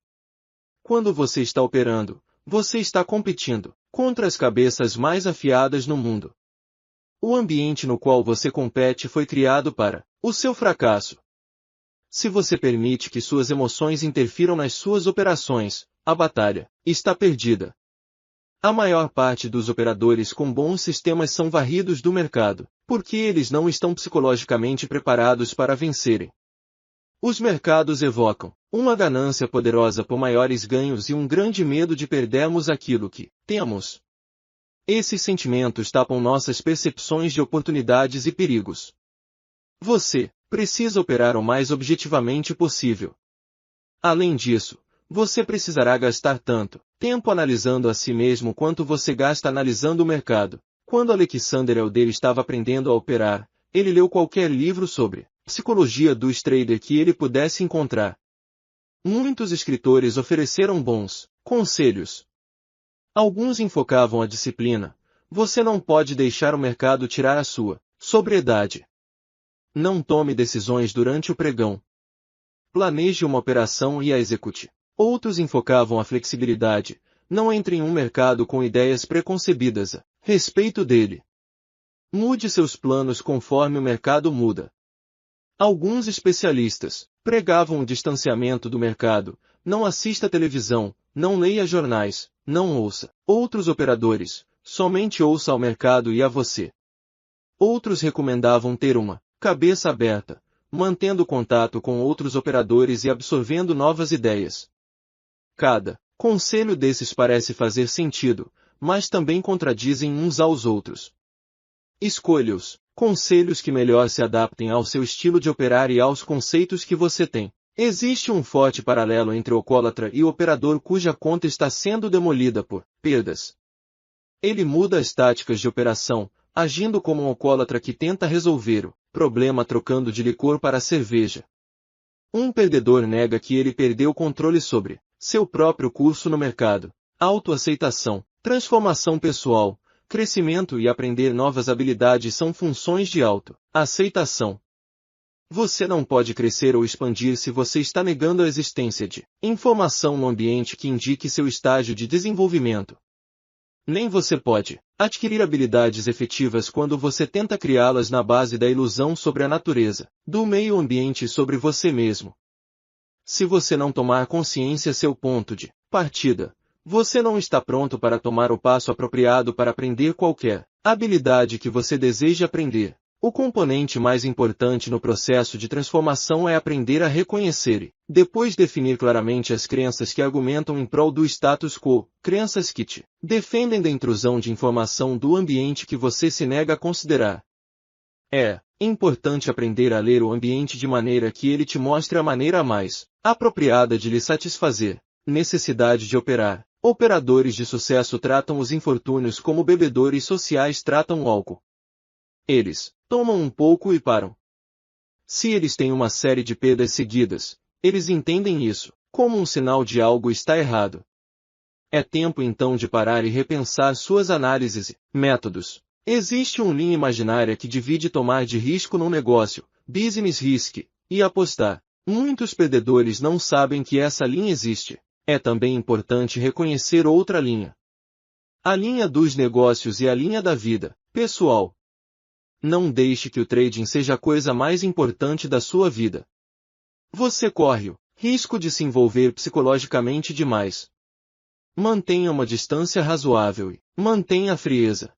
Quando você está operando, você está competindo contra as cabeças mais afiadas no mundo. O ambiente no qual você compete foi criado para o seu fracasso. Se você permite que suas emoções interfiram nas suas operações, a batalha está perdida. A maior parte dos operadores com bons sistemas são varridos do mercado, porque eles não estão psicologicamente preparados para vencerem. Os mercados evocam uma ganância poderosa por maiores ganhos e um grande medo de perdermos aquilo que temos. Esses sentimentos tapam nossas percepções de oportunidades e perigos. Você precisa operar o mais objetivamente possível. Além disso, você precisará gastar tanto tempo analisando a si mesmo quanto você gasta analisando o mercado. Quando Alexander Elder estava aprendendo a operar, ele leu qualquer livro sobre psicologia dos traders que ele pudesse encontrar. Muitos escritores ofereceram bons conselhos. Alguns enfocavam a disciplina. Você não pode deixar o mercado tirar a sua sobriedade. Não tome decisões durante o pregão. Planeje uma operação e a execute. Outros enfocavam a flexibilidade. Não entre em um mercado com ideias preconcebidas a respeito dele. Mude seus planos conforme o mercado muda. Alguns especialistas pregavam o distanciamento do mercado. Não assista televisão, não leia jornais, não ouça outros operadores, somente ouça ao mercado e a você. Outros recomendavam ter uma cabeça aberta, mantendo contato com outros operadores e absorvendo novas ideias. Cada conselho desses parece fazer sentido, mas também contradizem uns aos outros. Escolha os conselhos que melhor se adaptem ao seu estilo de operar e aos conceitos que você tem. Existe um forte paralelo entre o alcoólatra e o operador cuja conta está sendo demolida por perdas. Ele muda as táticas de operação, agindo como um alcoólatra que tenta resolver o problema trocando de licor para cerveja. Um perdedor nega que ele perdeu o controle sobre seu próprio curso no mercado. Autoaceitação, transformação pessoal. crescimento e aprender novas habilidades são funções de auto-aceitação. Você não pode crescer ou expandir se você está negando a existência de informação no ambiente que indique seu estágio de desenvolvimento. Nem você pode adquirir habilidades efetivas quando você tenta criá-las na base da ilusão sobre a natureza, do meio ambiente e sobre você mesmo. Se você não tomar consciência seu ponto de partida, você não está pronto para tomar o passo apropriado para aprender qualquer habilidade que você deseja aprender. O componente mais importante no processo de transformação é aprender a reconhecer e, depois definir claramente as crenças que argumentam em prol do status quo, crenças que te defendem da intrusão de informação do ambiente que você se nega a considerar. É importante aprender a ler o ambiente de maneira que ele te mostre a maneira mais apropriada de lhe satisfazer. Necessidade de operar. Operadores de sucesso tratam os infortúnios como bebedores sociais tratam o álcool. Eles tomam um pouco e param. Se eles têm uma série de perdas seguidas, eles entendem isso como um sinal de algo está errado. É tempo então de parar e repensar suas análises e métodos. Existe uma linha imaginária que divide tomar de risco num negócio, business risk, e apostar. Muitos perdedores não sabem que essa linha existe. É também importante reconhecer outra linha. A linha dos negócios e a linha da vida pessoal. Não deixe que o trading seja a coisa mais importante da sua vida. Você corre o risco de se envolver psicologicamente demais. Mantenha uma distância razoável e mantenha a frieza.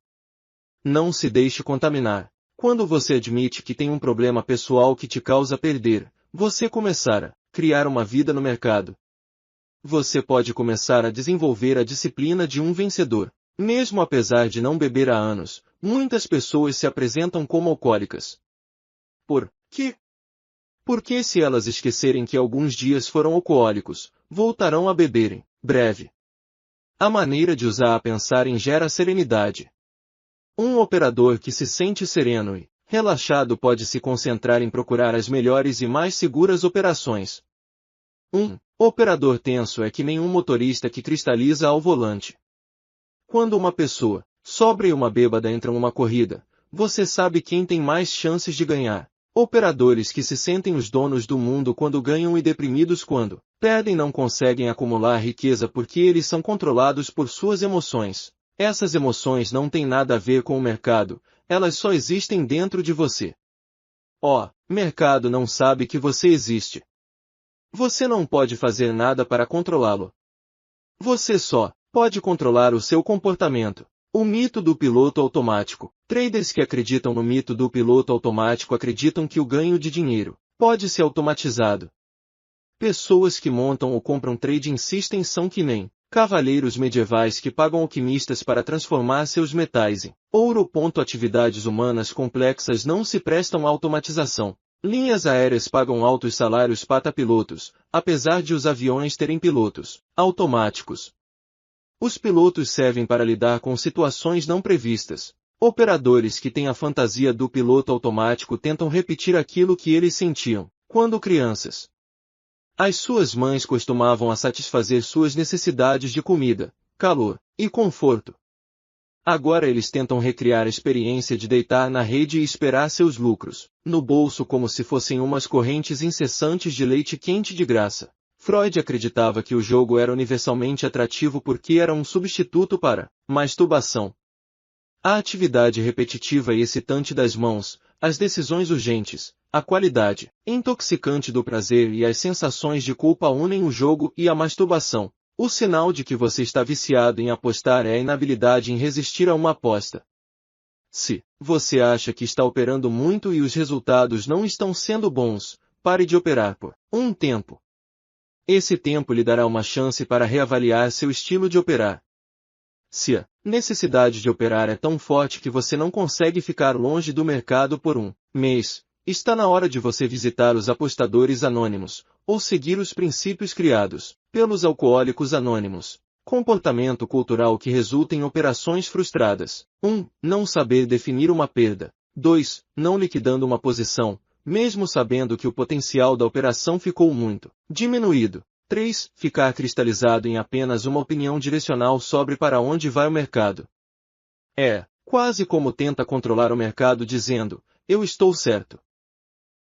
Não se deixe contaminar. Quando você admite que tem um problema pessoal que te causa perder, você começar a criar uma vida no mercado. Você pode começar a desenvolver a disciplina de um vencedor. Mesmo apesar de não beber há anos, muitas pessoas se apresentam como alcoólicas. Por quê? Porque se elas esquecerem que alguns dias foram alcoólicos, voltarão a beberem, breve. A maneira de usar a pensarem gera serenidade. Um operador que se sente sereno e relaxado pode se concentrar em procurar as melhores e mais seguras operações. Um operador tenso é que nem um motorista que cristaliza ao volante. Quando uma pessoa, sóbria e uma bêbada entram numa corrida, você sabe quem tem mais chances de ganhar. Operadores que se sentem os donos do mundo quando ganham e deprimidos quando perdem não conseguem acumular riqueza porque eles são controlados por suas emoções. Essas emoções não têm nada a ver com o mercado, elas só existem dentro de você. Mercado não sabe que você existe. Você não pode fazer nada para controlá-lo. Você só pode controlar o seu comportamento. O mito do piloto automático. Traders que acreditam no mito do piloto automático acreditam que o ganho de dinheiro pode ser automatizado. Pessoas que montam ou compram trading systems são que nem cavaleiros medievais que pagam alquimistas para transformar seus metais em ouro. Atividades humanas complexas não se prestam à automatização. Linhas aéreas pagam altos salários para pilotos, apesar de os aviões terem pilotos automáticos. Os pilotos servem para lidar com situações não previstas. Operadores que têm a fantasia do piloto automático tentam repetir aquilo que eles sentiam quando crianças. As suas mães costumavam a satisfazer suas necessidades de comida, calor e conforto. Agora eles tentam recriar a experiência de deitar na rede e esperar seus lucros no bolso como se fossem umas correntes incessantes de leite quente de graça. Freud acreditava que o jogo era universalmente atrativo porque era um substituto para masturbação. A atividade repetitiva e excitante das mãos, as decisões urgentes, a qualidade intoxicante do prazer e as sensações de culpa unem o jogo e a masturbação. O sinal de que você está viciado em apostar é a inabilidade em resistir a uma aposta. Se você acha que está operando muito e os resultados não estão sendo bons, pare de operar por um tempo. Esse tempo lhe dará uma chance para reavaliar seu estilo de operar. Se a necessidade de operar é tão forte que você não consegue ficar longe do mercado por um mês, está na hora de você visitar os apostadores anônimos, ou seguir os princípios criados pelos alcoólicos anônimos. Comportamento cultural que resulta em operações frustradas. 1. Não saber definir uma perda. 2. Não liquidando uma posição, mesmo sabendo que o potencial da operação ficou muito diminuído. 3. Ficar cristalizado em apenas uma opinião direcional sobre para onde vai o mercado. É quase como tenta controlar o mercado dizendo, eu estou certo.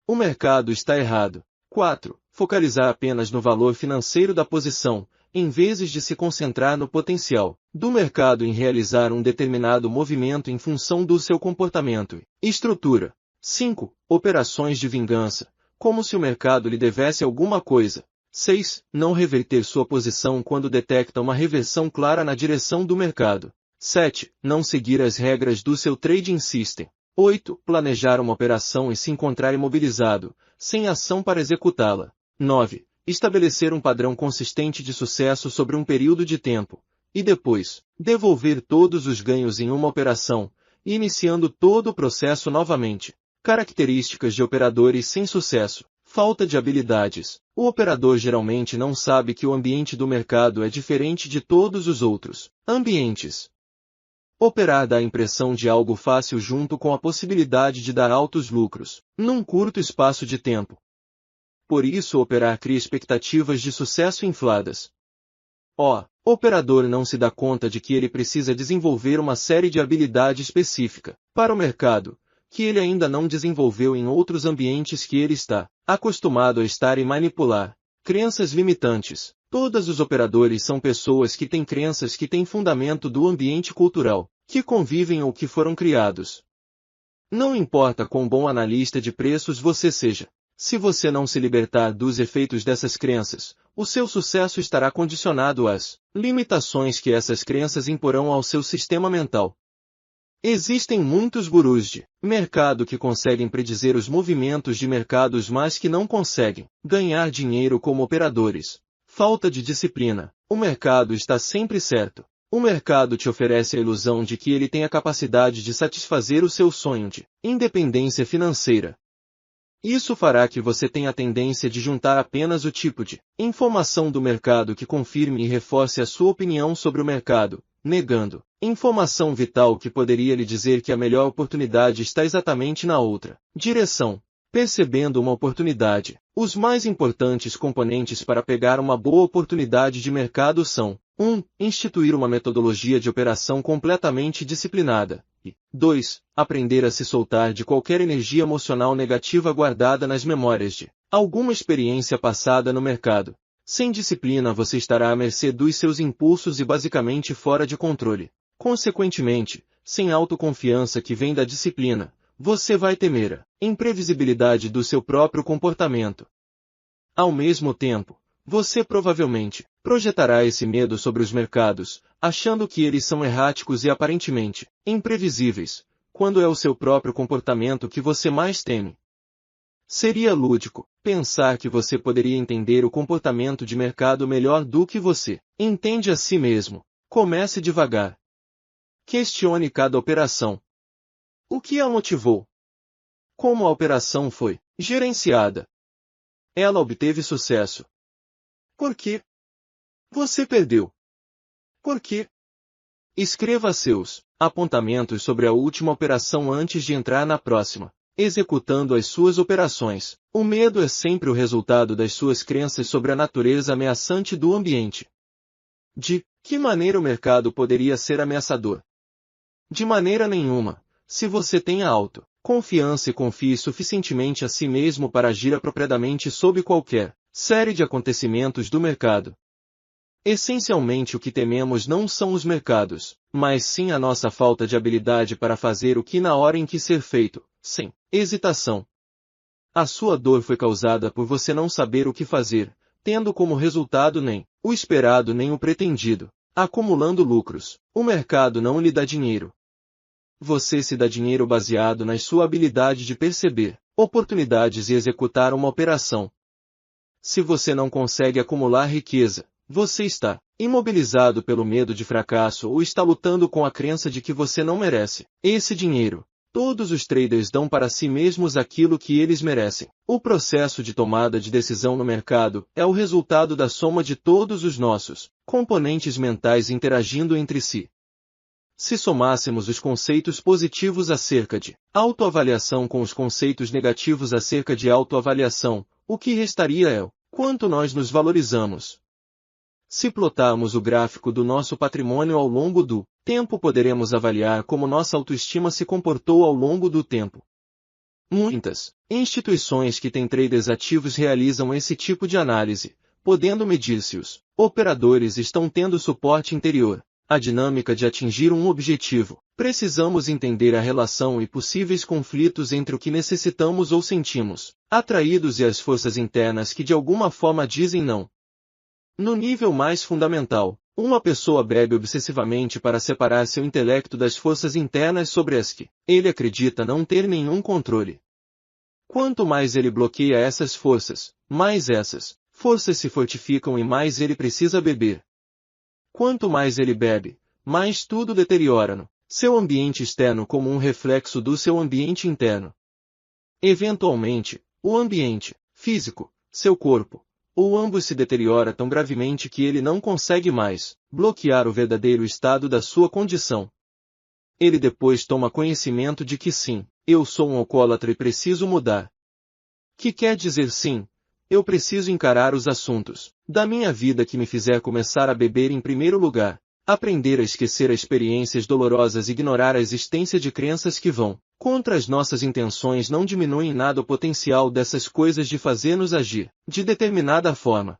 O mercado está errado. 4. Focalizar apenas no valor financeiro da posição, em vez de se concentrar no potencial do mercado em realizar um determinado movimento em função do seu comportamento e estrutura. 5. Operações de vingança, como se o mercado lhe devesse alguma coisa. 6. Não reverter sua posição quando detecta uma reversão clara na direção do mercado. 7. Não seguir as regras do seu trading system. 8. Planejar uma operação e se encontrar imobilizado, sem ação para executá-la. 9. Estabelecer um padrão consistente de sucesso sobre um período de tempo, e depois, devolver todos os ganhos em uma operação, iniciando todo o processo novamente. Características de operadores sem sucesso. Falta de habilidades. O operador geralmente não sabe que o ambiente do mercado é diferente de todos os outros ambientes. Operar dá a impressão de algo fácil junto com a possibilidade de dar altos lucros, num curto espaço de tempo. Por isso operar cria expectativas de sucesso infladas. O operador não se dá conta de que ele precisa desenvolver uma série de habilidade específica para o mercado, que ele ainda não desenvolveu em outros ambientes que ele está acostumado a estar e manipular. Crenças limitantes. Todos os operadores são pessoas que têm crenças que têm fundamento do ambiente cultural, que convivem ou que foram criados. Não importa quão bom analista de preços você seja, se você não se libertar dos efeitos dessas crenças, o seu sucesso estará condicionado às limitações que essas crenças imporão ao seu sistema mental. Existem muitos gurus de mercado que conseguem predizer os movimentos de mercados, mas que não conseguem ganhar dinheiro como operadores. Falta de disciplina. O mercado está sempre certo. O mercado te oferece a ilusão de que ele tem a capacidade de satisfazer o seu sonho de independência financeira. Isso fará que você tenha a tendência de juntar apenas o tipo de informação do mercado que confirme e reforce a sua opinião sobre o mercado, negando informação vital que poderia lhe dizer que a melhor oportunidade está exatamente na outra direção. Percebendo uma oportunidade. Os mais importantes componentes para pegar uma boa oportunidade de mercado são 1. Instituir uma metodologia de operação completamente disciplinada. E 2. Aprender a se soltar de qualquer energia emocional negativa guardada nas memórias de alguma experiência passada no mercado. Sem disciplina você estará à mercê dos seus impulsos e basicamente fora de controle. Consequentemente, sem autoconfiança que vem da disciplina, você vai temer a imprevisibilidade do seu próprio comportamento. Ao mesmo tempo, você provavelmente projetará esse medo sobre os mercados, achando que eles são erráticos e aparentemente imprevisíveis, quando é o seu próprio comportamento que você mais teme. Seria lúdico pensar que você poderia entender o comportamento de mercado melhor do que você entende a si mesmo. Comece devagar. Questione cada operação. O que a motivou? Como a operação foi gerenciada? Ela obteve sucesso. Por quê? Você perdeu. Por quê? Escreva seus apontamentos sobre a última operação antes de entrar na próxima, executando as suas operações. O medo é sempre o resultado das suas crenças sobre a natureza ameaçante do ambiente. De que maneira o mercado poderia ser ameaçador? De maneira nenhuma. Se você tem autoconfiança e confie suficientemente a si mesmo para agir apropriadamente sob qualquer série de acontecimentos do mercado. Essencialmente o que tememos não são os mercados, mas sim a nossa falta de habilidade para fazer o que na hora em que ser feito, sem hesitação. A sua dor foi causada por você não saber o que fazer, tendo como resultado nem o esperado nem o pretendido, acumulando lucros. O mercado não lhe dá dinheiro. Você se dá dinheiro baseado na sua habilidade de perceber oportunidades e executar uma operação. Se você não consegue acumular riqueza, você está imobilizado pelo medo de fracasso ou está lutando com a crença de que você não merece esse dinheiro. Todos os traders dão para si mesmos aquilo que eles merecem. O processo de tomada de decisão no mercado é o resultado da soma de todos os nossos componentes mentais interagindo entre si. Se somássemos os conceitos positivos acerca de autoavaliação com os conceitos negativos acerca de autoavaliação, o que restaria é o quanto nós nos valorizamos. Se plotarmos o gráfico do nosso patrimônio ao longo do tempo poderemos avaliar como nossa autoestima se comportou ao longo do tempo. Muitas instituições que têm traders ativos realizam esse tipo de análise, podendo medir se os operadores estão tendo suporte interior, a dinâmica de atingir um objetivo. Precisamos entender a relação e possíveis conflitos entre o que necessitamos ou sentimos, atraídos e as forças internas que de alguma forma dizem não. No nível mais fundamental, uma pessoa bebe obsessivamente para separar seu intelecto das forças internas sobre as que ele acredita não ter nenhum controle. Quanto mais ele bloqueia essas forças, mais essas forças se fortificam e mais ele precisa beber. Quanto mais ele bebe, mais tudo deteriora-no seu ambiente externo como um reflexo do seu ambiente interno. Eventualmente, o ambiente físico, seu corpo, ou ambos se deteriora tão gravemente que ele não consegue mais bloquear o verdadeiro estado da sua condição. Ele depois toma conhecimento de que sim, eu sou um alcoólatra e preciso mudar. Que quer dizer sim, eu preciso encarar os assuntos da minha vida que me fizer começar a beber em primeiro lugar, aprender a esquecer as experiências dolorosas e ignorar a existência de crenças que vão contra as nossas intenções não diminuem nada o potencial dessas coisas de fazer-nos agir de determinada forma.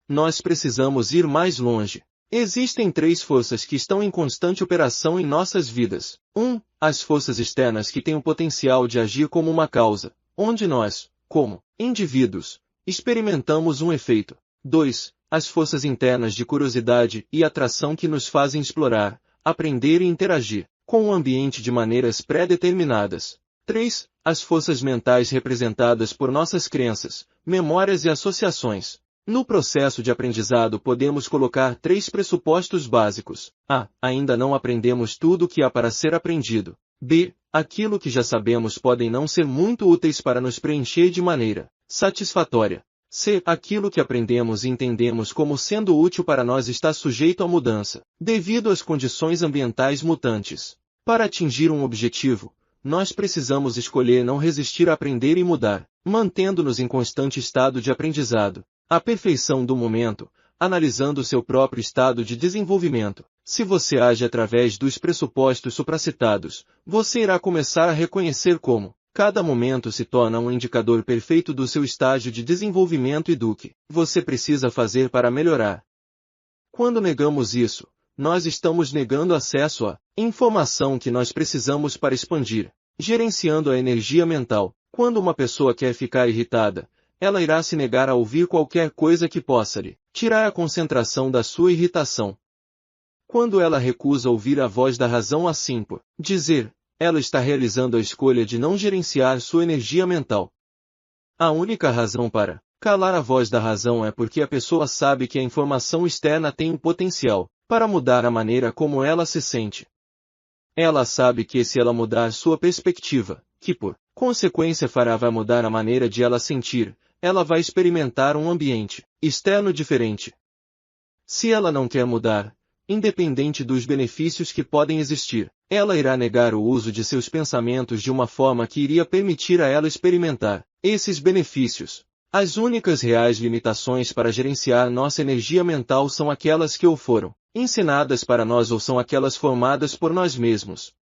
Nós precisamos ir mais longe. Existem 3 forças que estão em constante operação em nossas vidas. 1. As forças externas que têm o potencial de agir como uma causa, onde nós, como indivíduos, experimentamos um efeito. 2. As forças internas de curiosidade e atração que nos fazem explorar, aprender e interagir com o ambiente de maneiras pré-determinadas. 3. As forças mentais representadas por nossas crenças, memórias e associações. No processo de aprendizado podemos colocar 3 pressupostos básicos. A. Ainda não aprendemos tudo o que há para ser aprendido. B. Aquilo que já sabemos podem não ser muito úteis para nos preencher de maneira satisfatória. C. Aquilo que aprendemos e entendemos como sendo útil para nós está sujeito à mudança, devido às condições ambientais mutantes. Para atingir um objetivo, nós precisamos escolher não resistir a aprender e mudar, mantendo-nos em constante estado de aprendizado. A perfeição do momento, analisando seu próprio estado de desenvolvimento. Se você age através dos pressupostos supracitados, você irá começar a reconhecer como cada momento se torna um indicador perfeito do seu estágio de desenvolvimento e do que você precisa fazer para melhorar. Quando negamos isso, nós estamos negando acesso à informação que nós precisamos para expandir, gerenciando a energia mental. Quando uma pessoa quer ficar irritada, ela irá se negar a ouvir qualquer coisa que possa lhe tirar a concentração da sua irritação. Quando ela recusa ouvir a voz da razão assim por dizer, ela está realizando a escolha de não gerenciar sua energia mental. A única razão para calar a voz da razão é porque a pessoa sabe que a informação externa tem o potencial para mudar a maneira como ela se sente. Ela sabe que se ela mudar sua perspectiva, que por consequência vai mudar a maneira de ela sentir, ela vai experimentar um ambiente externo diferente. Se ela não quer mudar, independente dos benefícios que podem existir, ela irá negar o uso de seus pensamentos de uma forma que iria permitir a ela experimentar esses benefícios. As únicas reais limitações para gerenciar nossa energia mental são aquelas que ou foram ensinadas para nós ou são aquelas formadas por nós mesmos.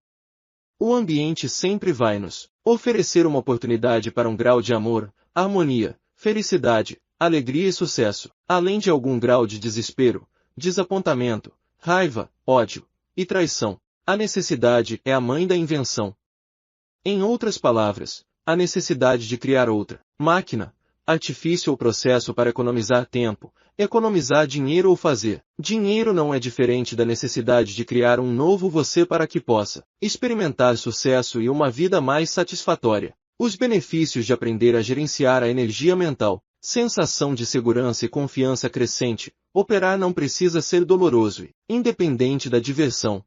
O ambiente sempre vai nos oferecer uma oportunidade para um grau de amor, harmonia, felicidade, alegria e sucesso, além de algum grau de desespero, desapontamento, raiva, ódio e traição. A necessidade é a mãe da invenção. Em outras palavras, a necessidade de criar outra máquina, artifício ou processo para economizar tempo, economizar dinheiro ou fazer dinheiro não é diferente da necessidade de criar um novo você para que possa experimentar sucesso e uma vida mais satisfatória. Os benefícios de aprender a gerenciar a energia mental, sensação de segurança e confiança crescente, operar não precisa ser doloroso e independente da diversão.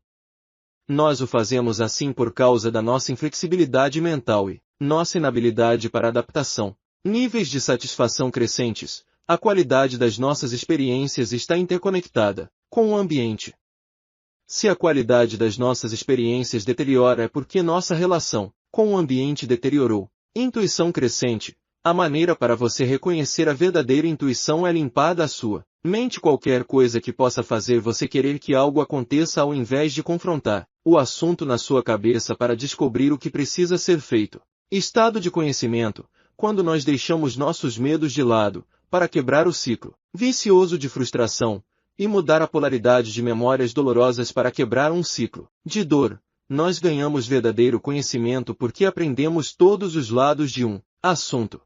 Nós o fazemos assim por causa da nossa inflexibilidade mental e nossa inabilidade para adaptação. Níveis de satisfação crescentes, a qualidade das nossas experiências está interconectada com o ambiente. Se a qualidade das nossas experiências deteriora é porque nossa relação com o ambiente deteriorou. Intuição crescente. A maneira para você reconhecer a verdadeira intuição é limpar da sua Mente qualquer coisa que possa fazer você querer que algo aconteça ao invés de confrontar o assunto na sua cabeça para descobrir o que precisa ser feito. Estado de conhecimento, quando nós deixamos nossos medos de lado, para quebrar o ciclo vicioso de frustração, e mudar a polaridade de memórias dolorosas para quebrar um ciclo de dor, nós ganhamos verdadeiro conhecimento porque aprendemos todos os lados de um assunto.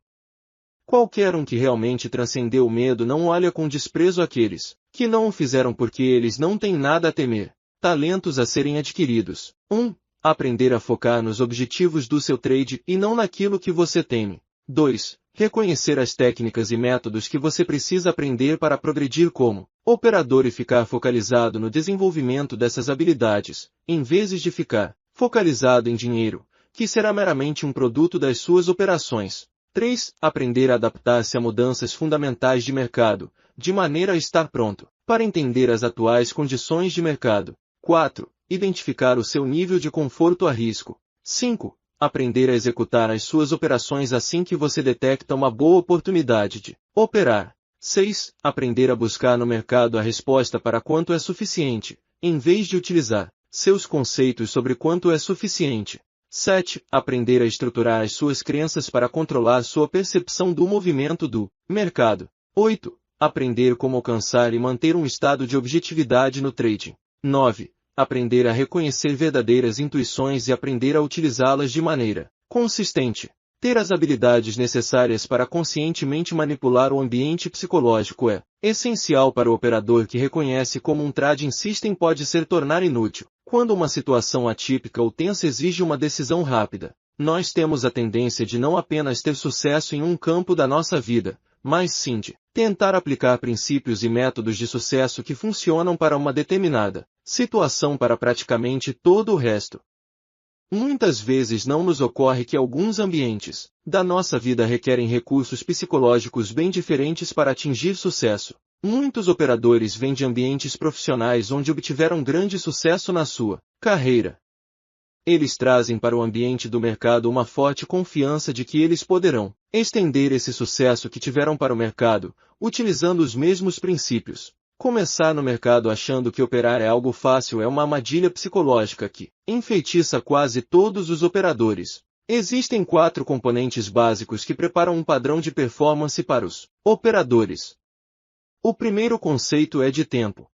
Qualquer um que realmente transcendeu o medo não olha com desprezo aqueles que não o fizeram porque eles não têm nada a temer. Talentos a serem adquiridos. 1. Aprender a focar nos objetivos do seu trade e não naquilo que você teme. 2. Reconhecer as técnicas e métodos que você precisa aprender para progredir como operador e ficar focalizado no desenvolvimento dessas habilidades, em vez de ficar focalizado em dinheiro, que será meramente um produto das suas operações. 3. Aprender a adaptar-se a mudanças fundamentais de mercado, de maneira a estar pronto para entender as atuais condições de mercado. 4. Identificar o seu nível de conforto a risco. 5. Aprender a executar as suas operações assim que você detecta uma boa oportunidade de operar. 6. Aprender a buscar no mercado a resposta para quanto é suficiente, em vez de utilizar seus conceitos sobre quanto é suficiente. 7. Aprender a estruturar as suas crenças para controlar sua percepção do movimento do mercado. 8. Aprender como alcançar e manter um estado de objetividade no trading. 9. Aprender a reconhecer verdadeiras intuições e aprender a utilizá-las de maneira consistente. Ter as habilidades necessárias para conscientemente manipular o ambiente psicológico é essencial para o operador que reconhece como um trading system pode se tornar inútil. Quando uma situação atípica ou tensa exige uma decisão rápida, nós temos a tendência de não apenas ter sucesso em um campo da nossa vida, mas sim de tentar aplicar princípios e métodos de sucesso que funcionam para uma determinada situação para praticamente todo o resto. Muitas vezes não nos ocorre que alguns ambientes da nossa vida requerem recursos psicológicos bem diferentes para atingir sucesso. Muitos operadores vêm de ambientes profissionais onde obtiveram grande sucesso na sua carreira. Eles trazem para o ambiente do mercado uma forte confiança de que eles poderão estender esse sucesso que tiveram para o mercado, utilizando os mesmos princípios. Começar no mercado achando que operar é algo fácil é uma armadilha psicológica que enfeitiça quase todos os operadores. Existem 4 componentes básicos que preparam um padrão de performance para os operadores. O primeiro conceito é de tempo.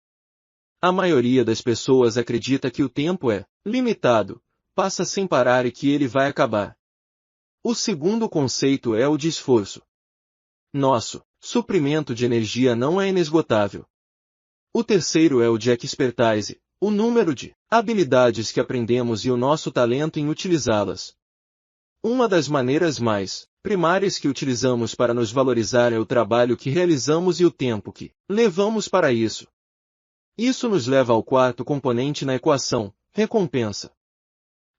A maioria das pessoas acredita que o tempo é limitado, passa sem parar e que ele vai acabar. O segundo conceito é o de esforço. Nosso suprimento de energia não é inesgotável. O terceiro é o de expertise, o número de habilidades que aprendemos e o nosso talento em utilizá-las. Uma das maneiras mais primárias que utilizamos para nos valorizar é o trabalho que realizamos e o tempo que levamos para isso. Isso nos leva ao quarto componente na equação, recompensa.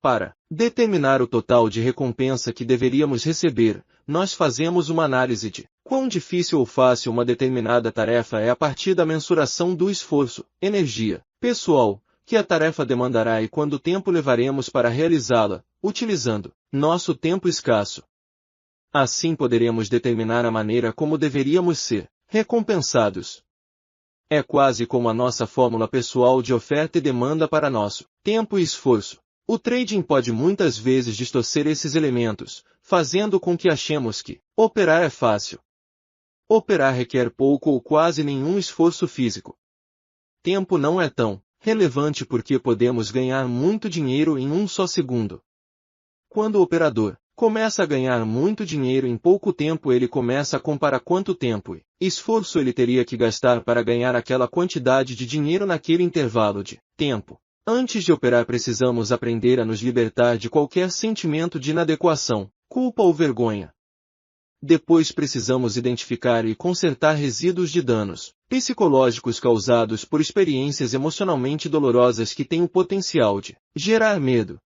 Para determinar o total de recompensa que deveríamos receber, nós fazemos uma análise de quão difícil ou fácil uma determinada tarefa é a partir da mensuração do esforço, energia, pessoal, que a tarefa demandará e quanto tempo levaremos para realizá-la, utilizando nosso tempo escasso. Assim poderemos determinar a maneira como deveríamos ser recompensados. É quase como a nossa fórmula pessoal de oferta e demanda para nosso tempo e esforço. O trading pode muitas vezes distorcer esses elementos, fazendo com que achemos que operar é fácil. Operar requer pouco ou quase nenhum esforço físico. Tempo não é tão relevante porque podemos ganhar muito dinheiro em um só segundo. Quando o operador começa a ganhar muito dinheiro em pouco tempo, ele começa a comparar quanto tempo e esforço ele teria que gastar para ganhar aquela quantidade de dinheiro naquele intervalo de tempo. Antes de operar precisamos aprender a nos libertar de qualquer sentimento de inadequação, culpa ou vergonha. Depois precisamos identificar e consertar resíduos de danos psicológicos causados por experiências emocionalmente dolorosas que têm o potencial de gerar medo.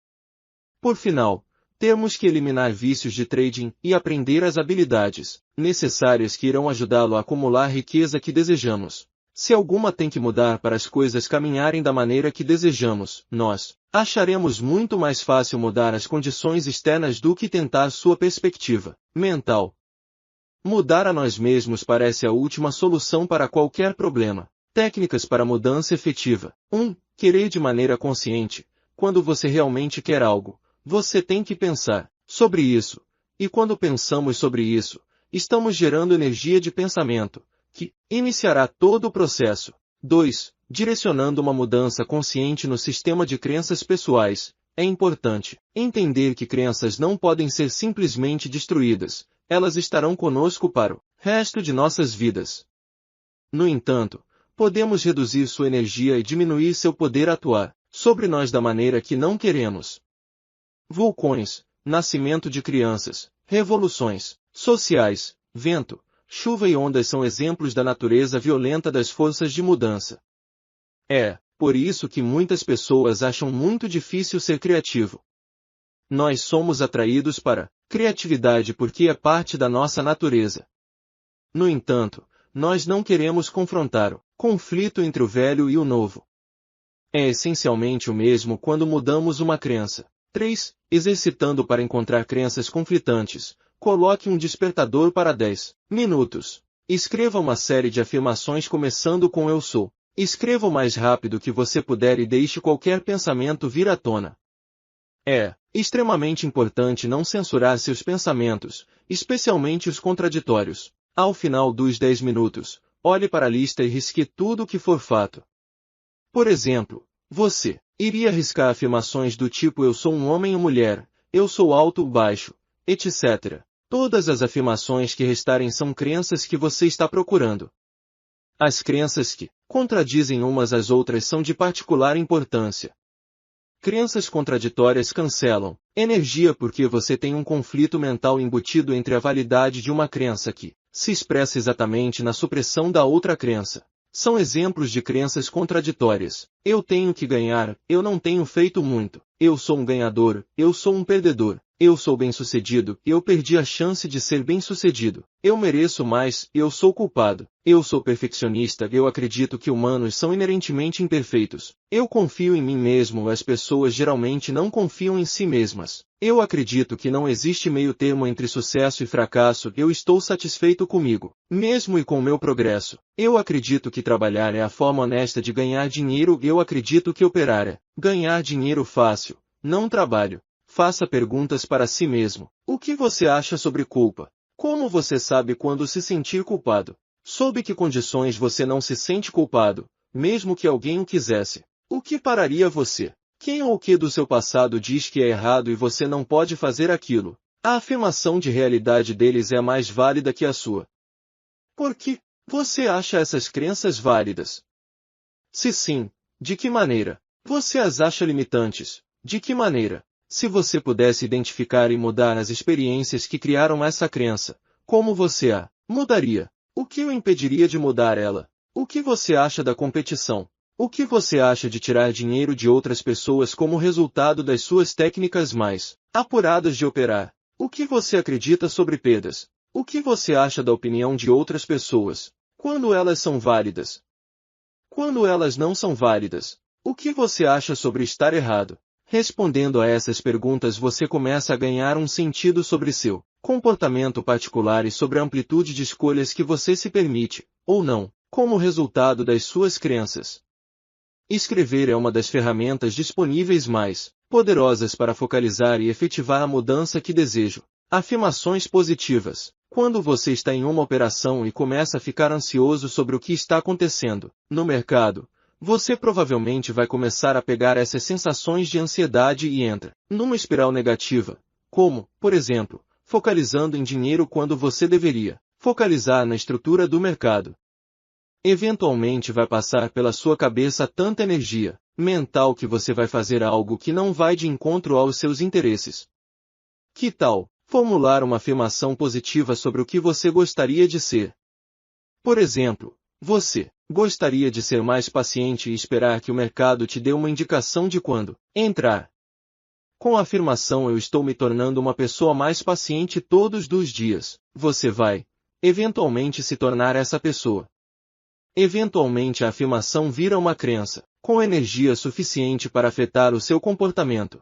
Por final, temos que eliminar vícios de trading e aprender as habilidades necessárias que irão ajudá-lo a acumular a riqueza que desejamos. Se alguma tem que mudar para as coisas caminharem da maneira que desejamos, nós acharemos muito mais fácil mudar as condições externas do que tentar sua perspectiva mental. Mudar a nós mesmos parece a última solução para qualquer problema. Técnicas para mudança efetiva. 1. Querer de maneira consciente. Quando você realmente quer algo, você tem que pensar sobre isso. E quando pensamos sobre isso, estamos gerando energia de pensamento, que iniciará todo o processo. 2. Direcionando uma mudança consciente no sistema de crenças pessoais. É importante entender que crenças não podem ser simplesmente destruídas, elas estarão conosco para o resto de nossas vidas. No entanto, podemos reduzir sua energia e diminuir seu poder atuar sobre nós da maneira que não queremos. Vulcões, nascimento de crianças, revoluções sociais, vento, chuva e ondas são exemplos da natureza violenta das forças de mudança. É por isso que muitas pessoas acham muito difícil ser criativo. Nós somos atraídos para criatividade porque é parte da nossa natureza. No entanto, nós não queremos confrontar o conflito entre o velho e o novo. É essencialmente o mesmo quando mudamos uma crença. 3. Exercitando para encontrar crenças conflitantes. Coloque um despertador para 10 minutos. Escreva uma série de afirmações começando com eu sou. Escreva o mais rápido que você puder e deixe qualquer pensamento vir à tona. É extremamente importante não censurar seus pensamentos, especialmente os contraditórios. Ao final dos 10 minutos, olhe para a lista e risque tudo o que for fato. Por exemplo, você iria riscar afirmações do tipo eu sou um homem ou mulher, eu sou alto ou baixo, etc. Todas as afirmações que restarem são crenças que você está procurando. As crenças que contradizem umas às outras são de particular importância. Crenças contraditórias cancelam energia porque você tem um conflito mental embutido entre a validade de uma crença que se expressa exatamente na supressão da outra crença. São exemplos de crenças contraditórias. Eu tenho que ganhar, eu não tenho feito muito. Eu sou um ganhador, eu sou um perdedor. Eu sou bem-sucedido, eu perdi a chance de ser bem-sucedido. Eu mereço mais, eu sou culpado. Eu sou perfeccionista, eu acredito que humanos são inerentemente imperfeitos. Eu confio em mim mesmo, as pessoas geralmente não confiam em si mesmas. Eu acredito que não existe meio termo entre sucesso e fracasso, eu estou satisfeito comigo, mesmo e com o meu progresso. Eu acredito que trabalhar é a forma honesta de ganhar dinheiro, eu acredito que operar é ganhar dinheiro fácil, não trabalho. Faça perguntas para si mesmo. O que você acha sobre culpa? Como você sabe quando se sentir culpado? Sob que condições você não se sente culpado, mesmo que alguém o quisesse? O que pararia você? Quem ou o que do seu passado diz que é errado e você não pode fazer aquilo? A afirmação de realidade deles é mais válida que a sua. Por que você acha essas crenças válidas? Se sim, de que maneira? Você as acha limitantes? De que maneira? Se você pudesse identificar e mudar as experiências que criaram essa crença, como você a mudaria? O que o impediria de mudar ela? O que você acha da competição? O que você acha de tirar dinheiro de outras pessoas como resultado das suas técnicas mais apuradas de operar? O que você acredita sobre perdas? O que você acha da opinião de outras pessoas? Quando elas são válidas? Quando elas não são válidas? O que você acha sobre estar errado? Respondendo a essas perguntas você começa a ganhar um sentido sobre seu comportamento particular e sobre a amplitude de escolhas que você se permite, ou não, como resultado das suas crenças. Escrever é uma das ferramentas disponíveis mais poderosas para focalizar e efetivar a mudança que desejo. Afirmações positivas. Quando você está em uma operação e começa a ficar ansioso sobre o que está acontecendo no mercado, você provavelmente vai começar a pegar essas sensações de ansiedade e entra numa espiral negativa, como, por exemplo, focalizando em dinheiro quando você deveria focalizar na estrutura do mercado. Eventualmente vai passar pela sua cabeça tanta energia mental que você vai fazer algo que não vai de encontro aos seus interesses. Que tal formular uma afirmação positiva sobre o que você gostaria de ser? Por exemplo, você gostaria de ser mais paciente e esperar que o mercado te dê uma indicação de quando entrar. Com a afirmação eu estou me tornando uma pessoa mais paciente todos os dias, você vai, eventualmente se tornar essa pessoa. Eventualmente a afirmação vira uma crença, com energia suficiente para afetar o seu comportamento.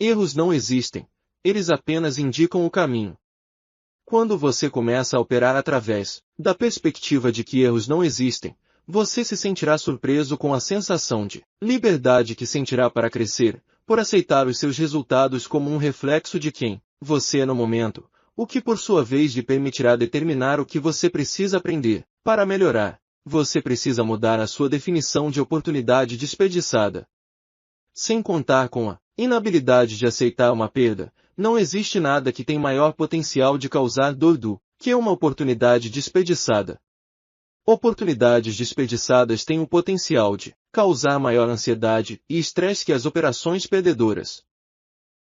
Erros não existem, eles apenas indicam o caminho. Quando você começa a operar através da perspectiva de que erros não existem, você se sentirá surpreso com a sensação de liberdade que sentirá para crescer, por aceitar os seus resultados como um reflexo de quem você é no momento, o que por sua vez lhe permitirá determinar o que você precisa aprender para melhorar. Você precisa mudar a sua definição de oportunidade desperdiçada. Sem contar com a inabilidade de aceitar uma perda, não existe nada que tenha maior potencial de causar dor do que uma oportunidade desperdiçada. Oportunidades desperdiçadas têm o potencial de causar maior ansiedade e estresse que as operações perdedoras.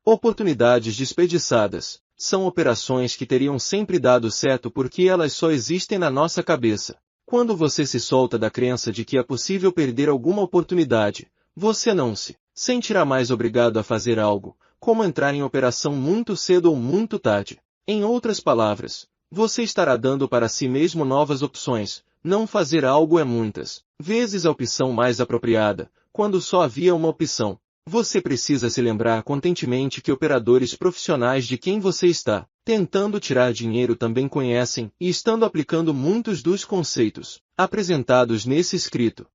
Oportunidades desperdiçadas são operações que teriam sempre dado certo porque elas só existem na nossa cabeça. Quando você se solta da crença de que é possível perder alguma oportunidade, você não se sentirá mais obrigado a fazer algo, como entrar em operação muito cedo ou muito tarde. Em outras palavras, você estará dando para si mesmo novas opções. Não fazer algo é muitas vezes a opção mais apropriada, quando só havia uma opção. Você precisa se lembrar constantemente que operadores profissionais de quem você está tentando tirar dinheiro também conhecem e estão aplicando muitos dos conceitos apresentados nesse escrito.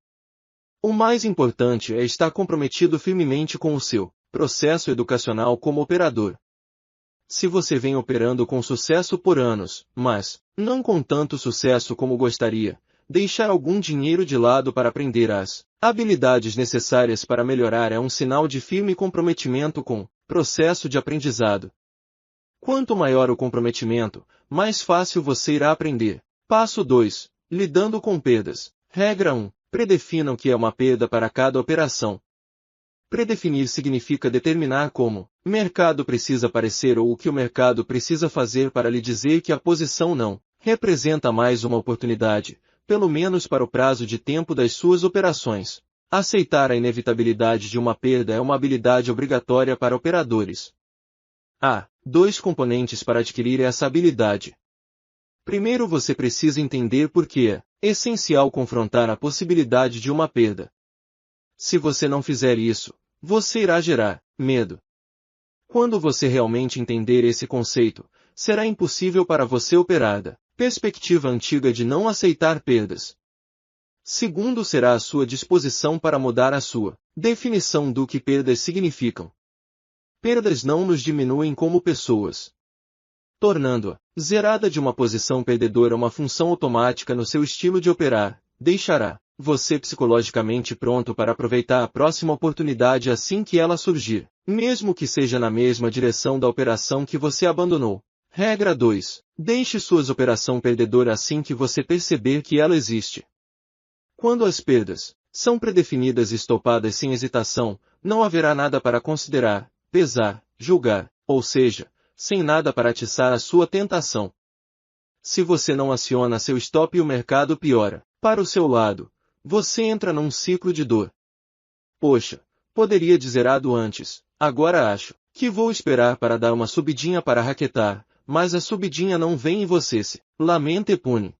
O mais importante é estar comprometido firmemente com o seu processo educacional como operador. Se você vem operando com sucesso por anos, mas não com tanto sucesso como gostaria, deixar algum dinheiro de lado para aprender as habilidades necessárias para melhorar é um sinal de firme comprometimento com o processo de aprendizado. Quanto maior o comprometimento, mais fácil você irá aprender. Passo 2. Lidando com perdas. Regra 1. Predefina o que é uma perda para cada operação. Predefinir significa determinar como o mercado precisa parecer ou o que o mercado precisa fazer para lhe dizer que a posição não representa mais uma oportunidade, pelo menos para o prazo de tempo das suas operações. Aceitar a inevitabilidade de uma perda é uma habilidade obrigatória para operadores. Há 2 componentes para adquirir essa habilidade. Primeiro, você precisa entender por que é essencial confrontar a possibilidade de uma perda. Se você não fizer isso, você irá gerar medo. Quando você realmente entender esse conceito, será impossível para você operar da perspectiva antiga de não aceitar perdas. Segundo, será a sua disposição para mudar a sua definição do que perdas significam. Perdas não nos diminuem como pessoas, tornando-a zerada de uma posição perdedora uma função automática no seu estilo de operar, deixará você psicologicamente pronto para aproveitar a próxima oportunidade assim que ela surgir, mesmo que seja na mesma direção da operação que você abandonou. Regra 2. Deixe sua operação perdedora assim que você perceber que ela existe. Quando as perdas são predefinidas e estopadas sem hesitação, não haverá nada para considerar, pesar, julgar, ou seja, sem nada para atiçar a sua tentação. Se você não aciona seu stop e o mercado piora para o seu lado, você entra num ciclo de dor. Poxa, poderia dizer antes, agora acho que vou esperar para dar uma subidinha para raquetar, mas a subidinha não vem e você se lamenta e pune.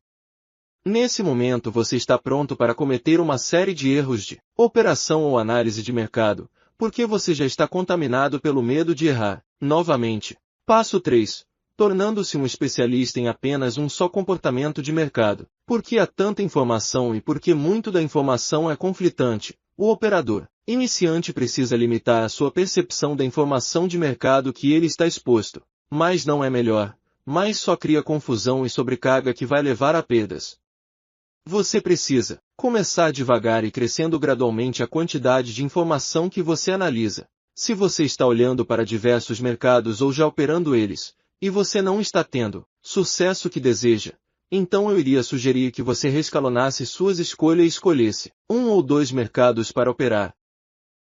Nesse momento você está pronto para cometer uma série de erros de operação ou análise de mercado, porque você já está contaminado pelo medo de errar. Novamente. Passo 3. Tornando-se um especialista em apenas um só comportamento de mercado. Porque há tanta informação e porque muito da informação é conflitante, o operador iniciante precisa limitar a sua percepção da informação de mercado que ele está exposto. Mas não é melhor, mas só cria confusão e sobrecarga que vai levar a perdas. Você precisa começar devagar e crescendo gradualmente a quantidade de informação que você analisa. Se você está olhando para diversos mercados ou já operando eles, e você não está tendo sucesso que deseja, então eu iria sugerir que você rescalonasse suas escolhas e escolhesse 1 ou 2 mercados para operar.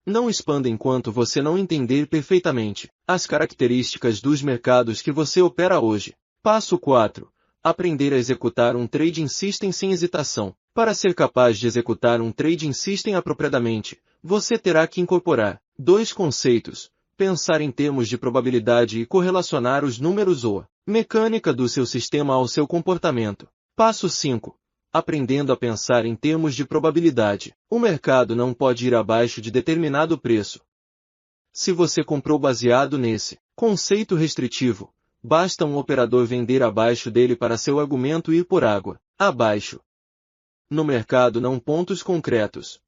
Não expanda enquanto você não entender perfeitamente as características dos mercados que você opera hoje. Passo 4. Aprender a executar um trading system sem hesitação. Para ser capaz de executar um trading system apropriadamente, você terá que incorporar 2 conceitos: pensar em termos de probabilidade e correlacionar os números ou a mecânica do seu sistema ao seu comportamento. Passo 5. Aprendendo a pensar em termos de probabilidade, o mercado não pode ir abaixo de determinado preço. Se você comprou baseado nesse conceito restritivo, basta um operador vender abaixo dele para seu argumento ir por água abaixo. No mercado não pontos concretos.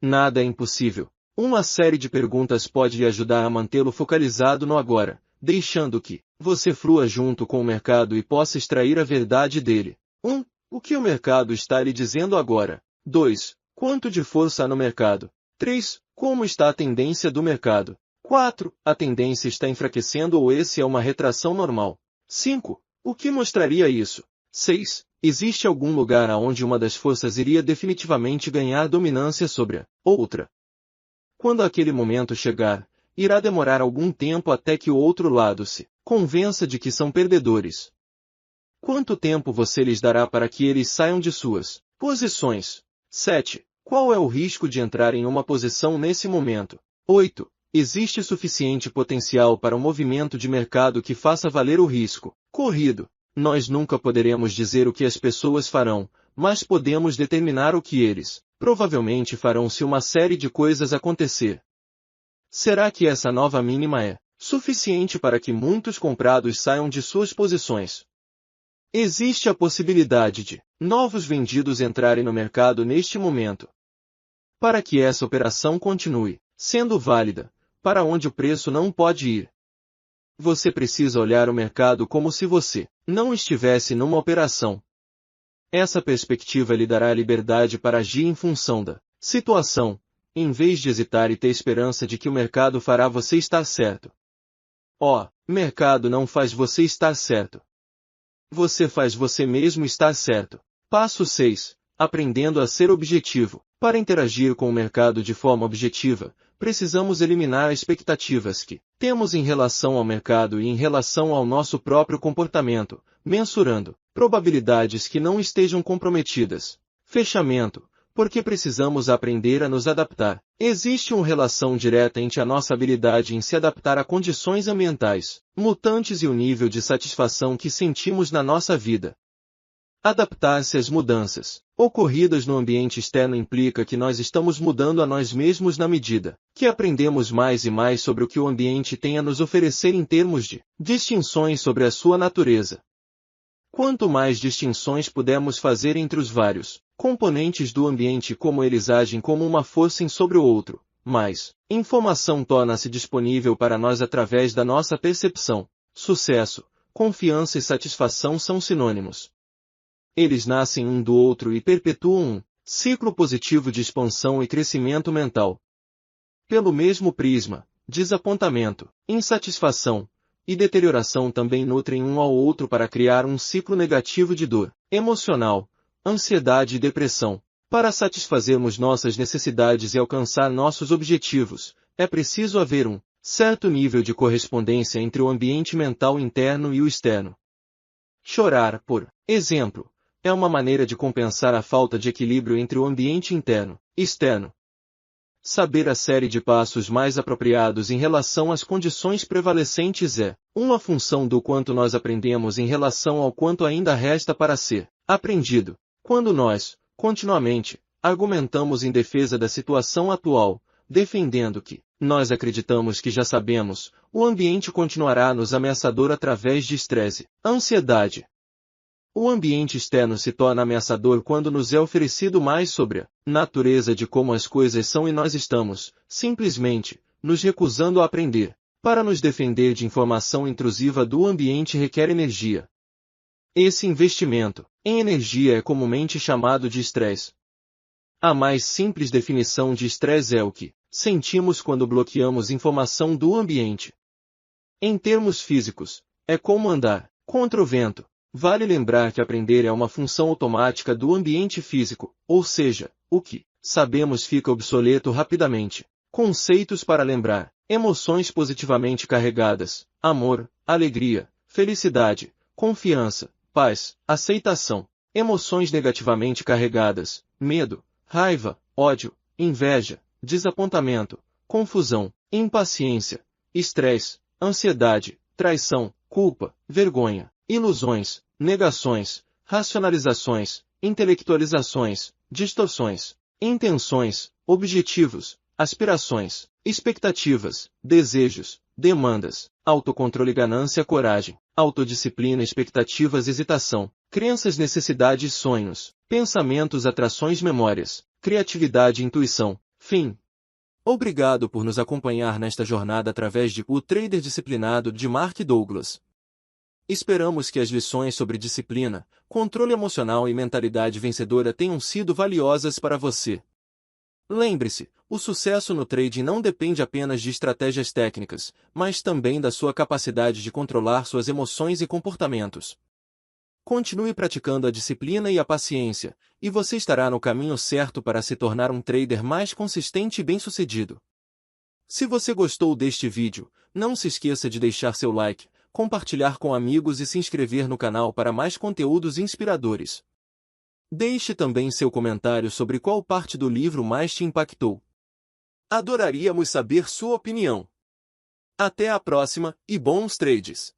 Nada é impossível. Uma série de perguntas pode lhe ajudar a mantê-lo focalizado no agora, deixando que você flua junto com o mercado e possa extrair a verdade dele. 1. O que o mercado está lhe dizendo agora? 2. Quanto de força há no mercado? 3. Como está a tendência do mercado? 4. A tendência está enfraquecendo ou esse é uma retração normal? 5. O que mostraria isso? 6. Existe algum lugar aonde uma das forças iria definitivamente ganhar dominância sobre a outra? Quando aquele momento chegar, irá demorar algum tempo até que o outro lado se convença de que são perdedores. Quanto tempo você lhes dará para que eles saiam de suas posições? 7. Qual é o risco de entrar em uma posição nesse momento? 8. Existe suficiente potencial para um movimento de mercado que faça valer o risco corrido? Nós nunca poderemos dizer o que as pessoas farão, mas podemos determinar o que eles provavelmente farão se uma série de coisas acontecer. Será que essa nova mínima é suficiente para que muitos comprados saiam de suas posições? Existe a possibilidade de novos vendidos entrarem no mercado neste momento. Para que essa operação continue sendo válida, para onde o preço não pode ir, você precisa olhar o mercado como se você não estivesse numa operação. Essa perspectiva lhe dará a liberdade para agir em função da situação, em vez de hesitar e ter esperança de que o mercado fará você estar certo. Mercado não faz você estar certo. Você faz você mesmo estar certo. Passo 6. Aprendendo a ser objetivo. Para interagir com o mercado de forma objetiva, precisamos eliminar as expectativas que temos em relação ao mercado e em relação ao nosso próprio comportamento, mensurando probabilidades que não estejam comprometidas. Fechamento. Porque precisamos aprender a nos adaptar. Existe uma relação direta entre a nossa habilidade em se adaptar a condições ambientais mutantes e o nível de satisfação que sentimos na nossa vida. Adaptar-se às mudanças ocorridas no ambiente externo implica que nós estamos mudando a nós mesmos na medida que aprendemos mais e mais sobre o que o ambiente tem a nos oferecer em termos de distinções sobre a sua natureza. Quanto mais distinções pudermos fazer entre os vários componentes do ambiente e como eles agem como uma força em sobre o outro, mais informação torna-se disponível para nós através da nossa percepção. Sucesso, confiança e satisfação são sinônimos. Eles nascem um do outro e perpetuam um ciclo positivo de expansão e crescimento mental. Pelo mesmo prisma, desapontamento, insatisfação e deterioração também nutrem um ao outro para criar um ciclo negativo de dor emocional, ansiedade e depressão. Para satisfazermos nossas necessidades e alcançar nossos objetivos, é preciso haver um certo nível de correspondência entre o ambiente mental interno e o externo. Chorar, por exemplo, é uma maneira de compensar a falta de equilíbrio entre o ambiente interno e externo. Saber a série de passos mais apropriados em relação às condições prevalecentes é uma função do quanto nós aprendemos em relação ao quanto ainda resta para ser aprendido. Quando nós, continuamente, argumentamos em defesa da situação atual, defendendo que nós acreditamos que já sabemos, o ambiente continuará nos ameaçador através de estresse, ansiedade. O ambiente externo se torna ameaçador quando nos é oferecido mais sobre a natureza de como as coisas são e nós estamos, simplesmente, nos recusando a aprender. Para nos defender de informação intrusiva do ambiente requer energia. Esse investimento em energia é comumente chamado de estresse. A mais simples definição de estresse é o que sentimos quando bloqueamos informação do ambiente. Em termos físicos, é como andar contra o vento. Vale lembrar que aprender é uma função automática do ambiente físico, ou seja, o que sabemos fica obsoleto rapidamente. Conceitos para lembrar: emoções positivamente carregadas, amor, alegria, felicidade, confiança, paz, aceitação. Emoções negativamente carregadas, medo, raiva, ódio, inveja, desapontamento, confusão, impaciência, estresse, ansiedade, traição, culpa, vergonha, ilusões, negações, racionalizações, intelectualizações, distorções, intenções, objetivos, aspirações, Expectativas, desejos, demandas, autocontrole, ganância, coragem, autodisciplina, expectativas, hesitação, crenças, necessidades, sonhos, pensamentos, atrações, memórias, criatividade, intuição, fim. Obrigado por nos acompanhar nesta jornada através de O Trader Disciplinado de Mark Douglas. Esperamos que as lições sobre disciplina, controle emocional e mentalidade vencedora tenham sido valiosas para você. Lembre-se, o sucesso no trading não depende apenas de estratégias técnicas, mas também da sua capacidade de controlar suas emoções e comportamentos. Continue praticando a disciplina e a paciência, e você estará no caminho certo para se tornar um trader mais consistente e bem-sucedido. Se você gostou deste vídeo, não se esqueça de deixar seu like, compartilhar com amigos e se inscrever no canal para mais conteúdos inspiradores. Deixe também seu comentário sobre qual parte do livro mais te impactou. Adoraríamos saber sua opinião. Até a próxima e bons trades!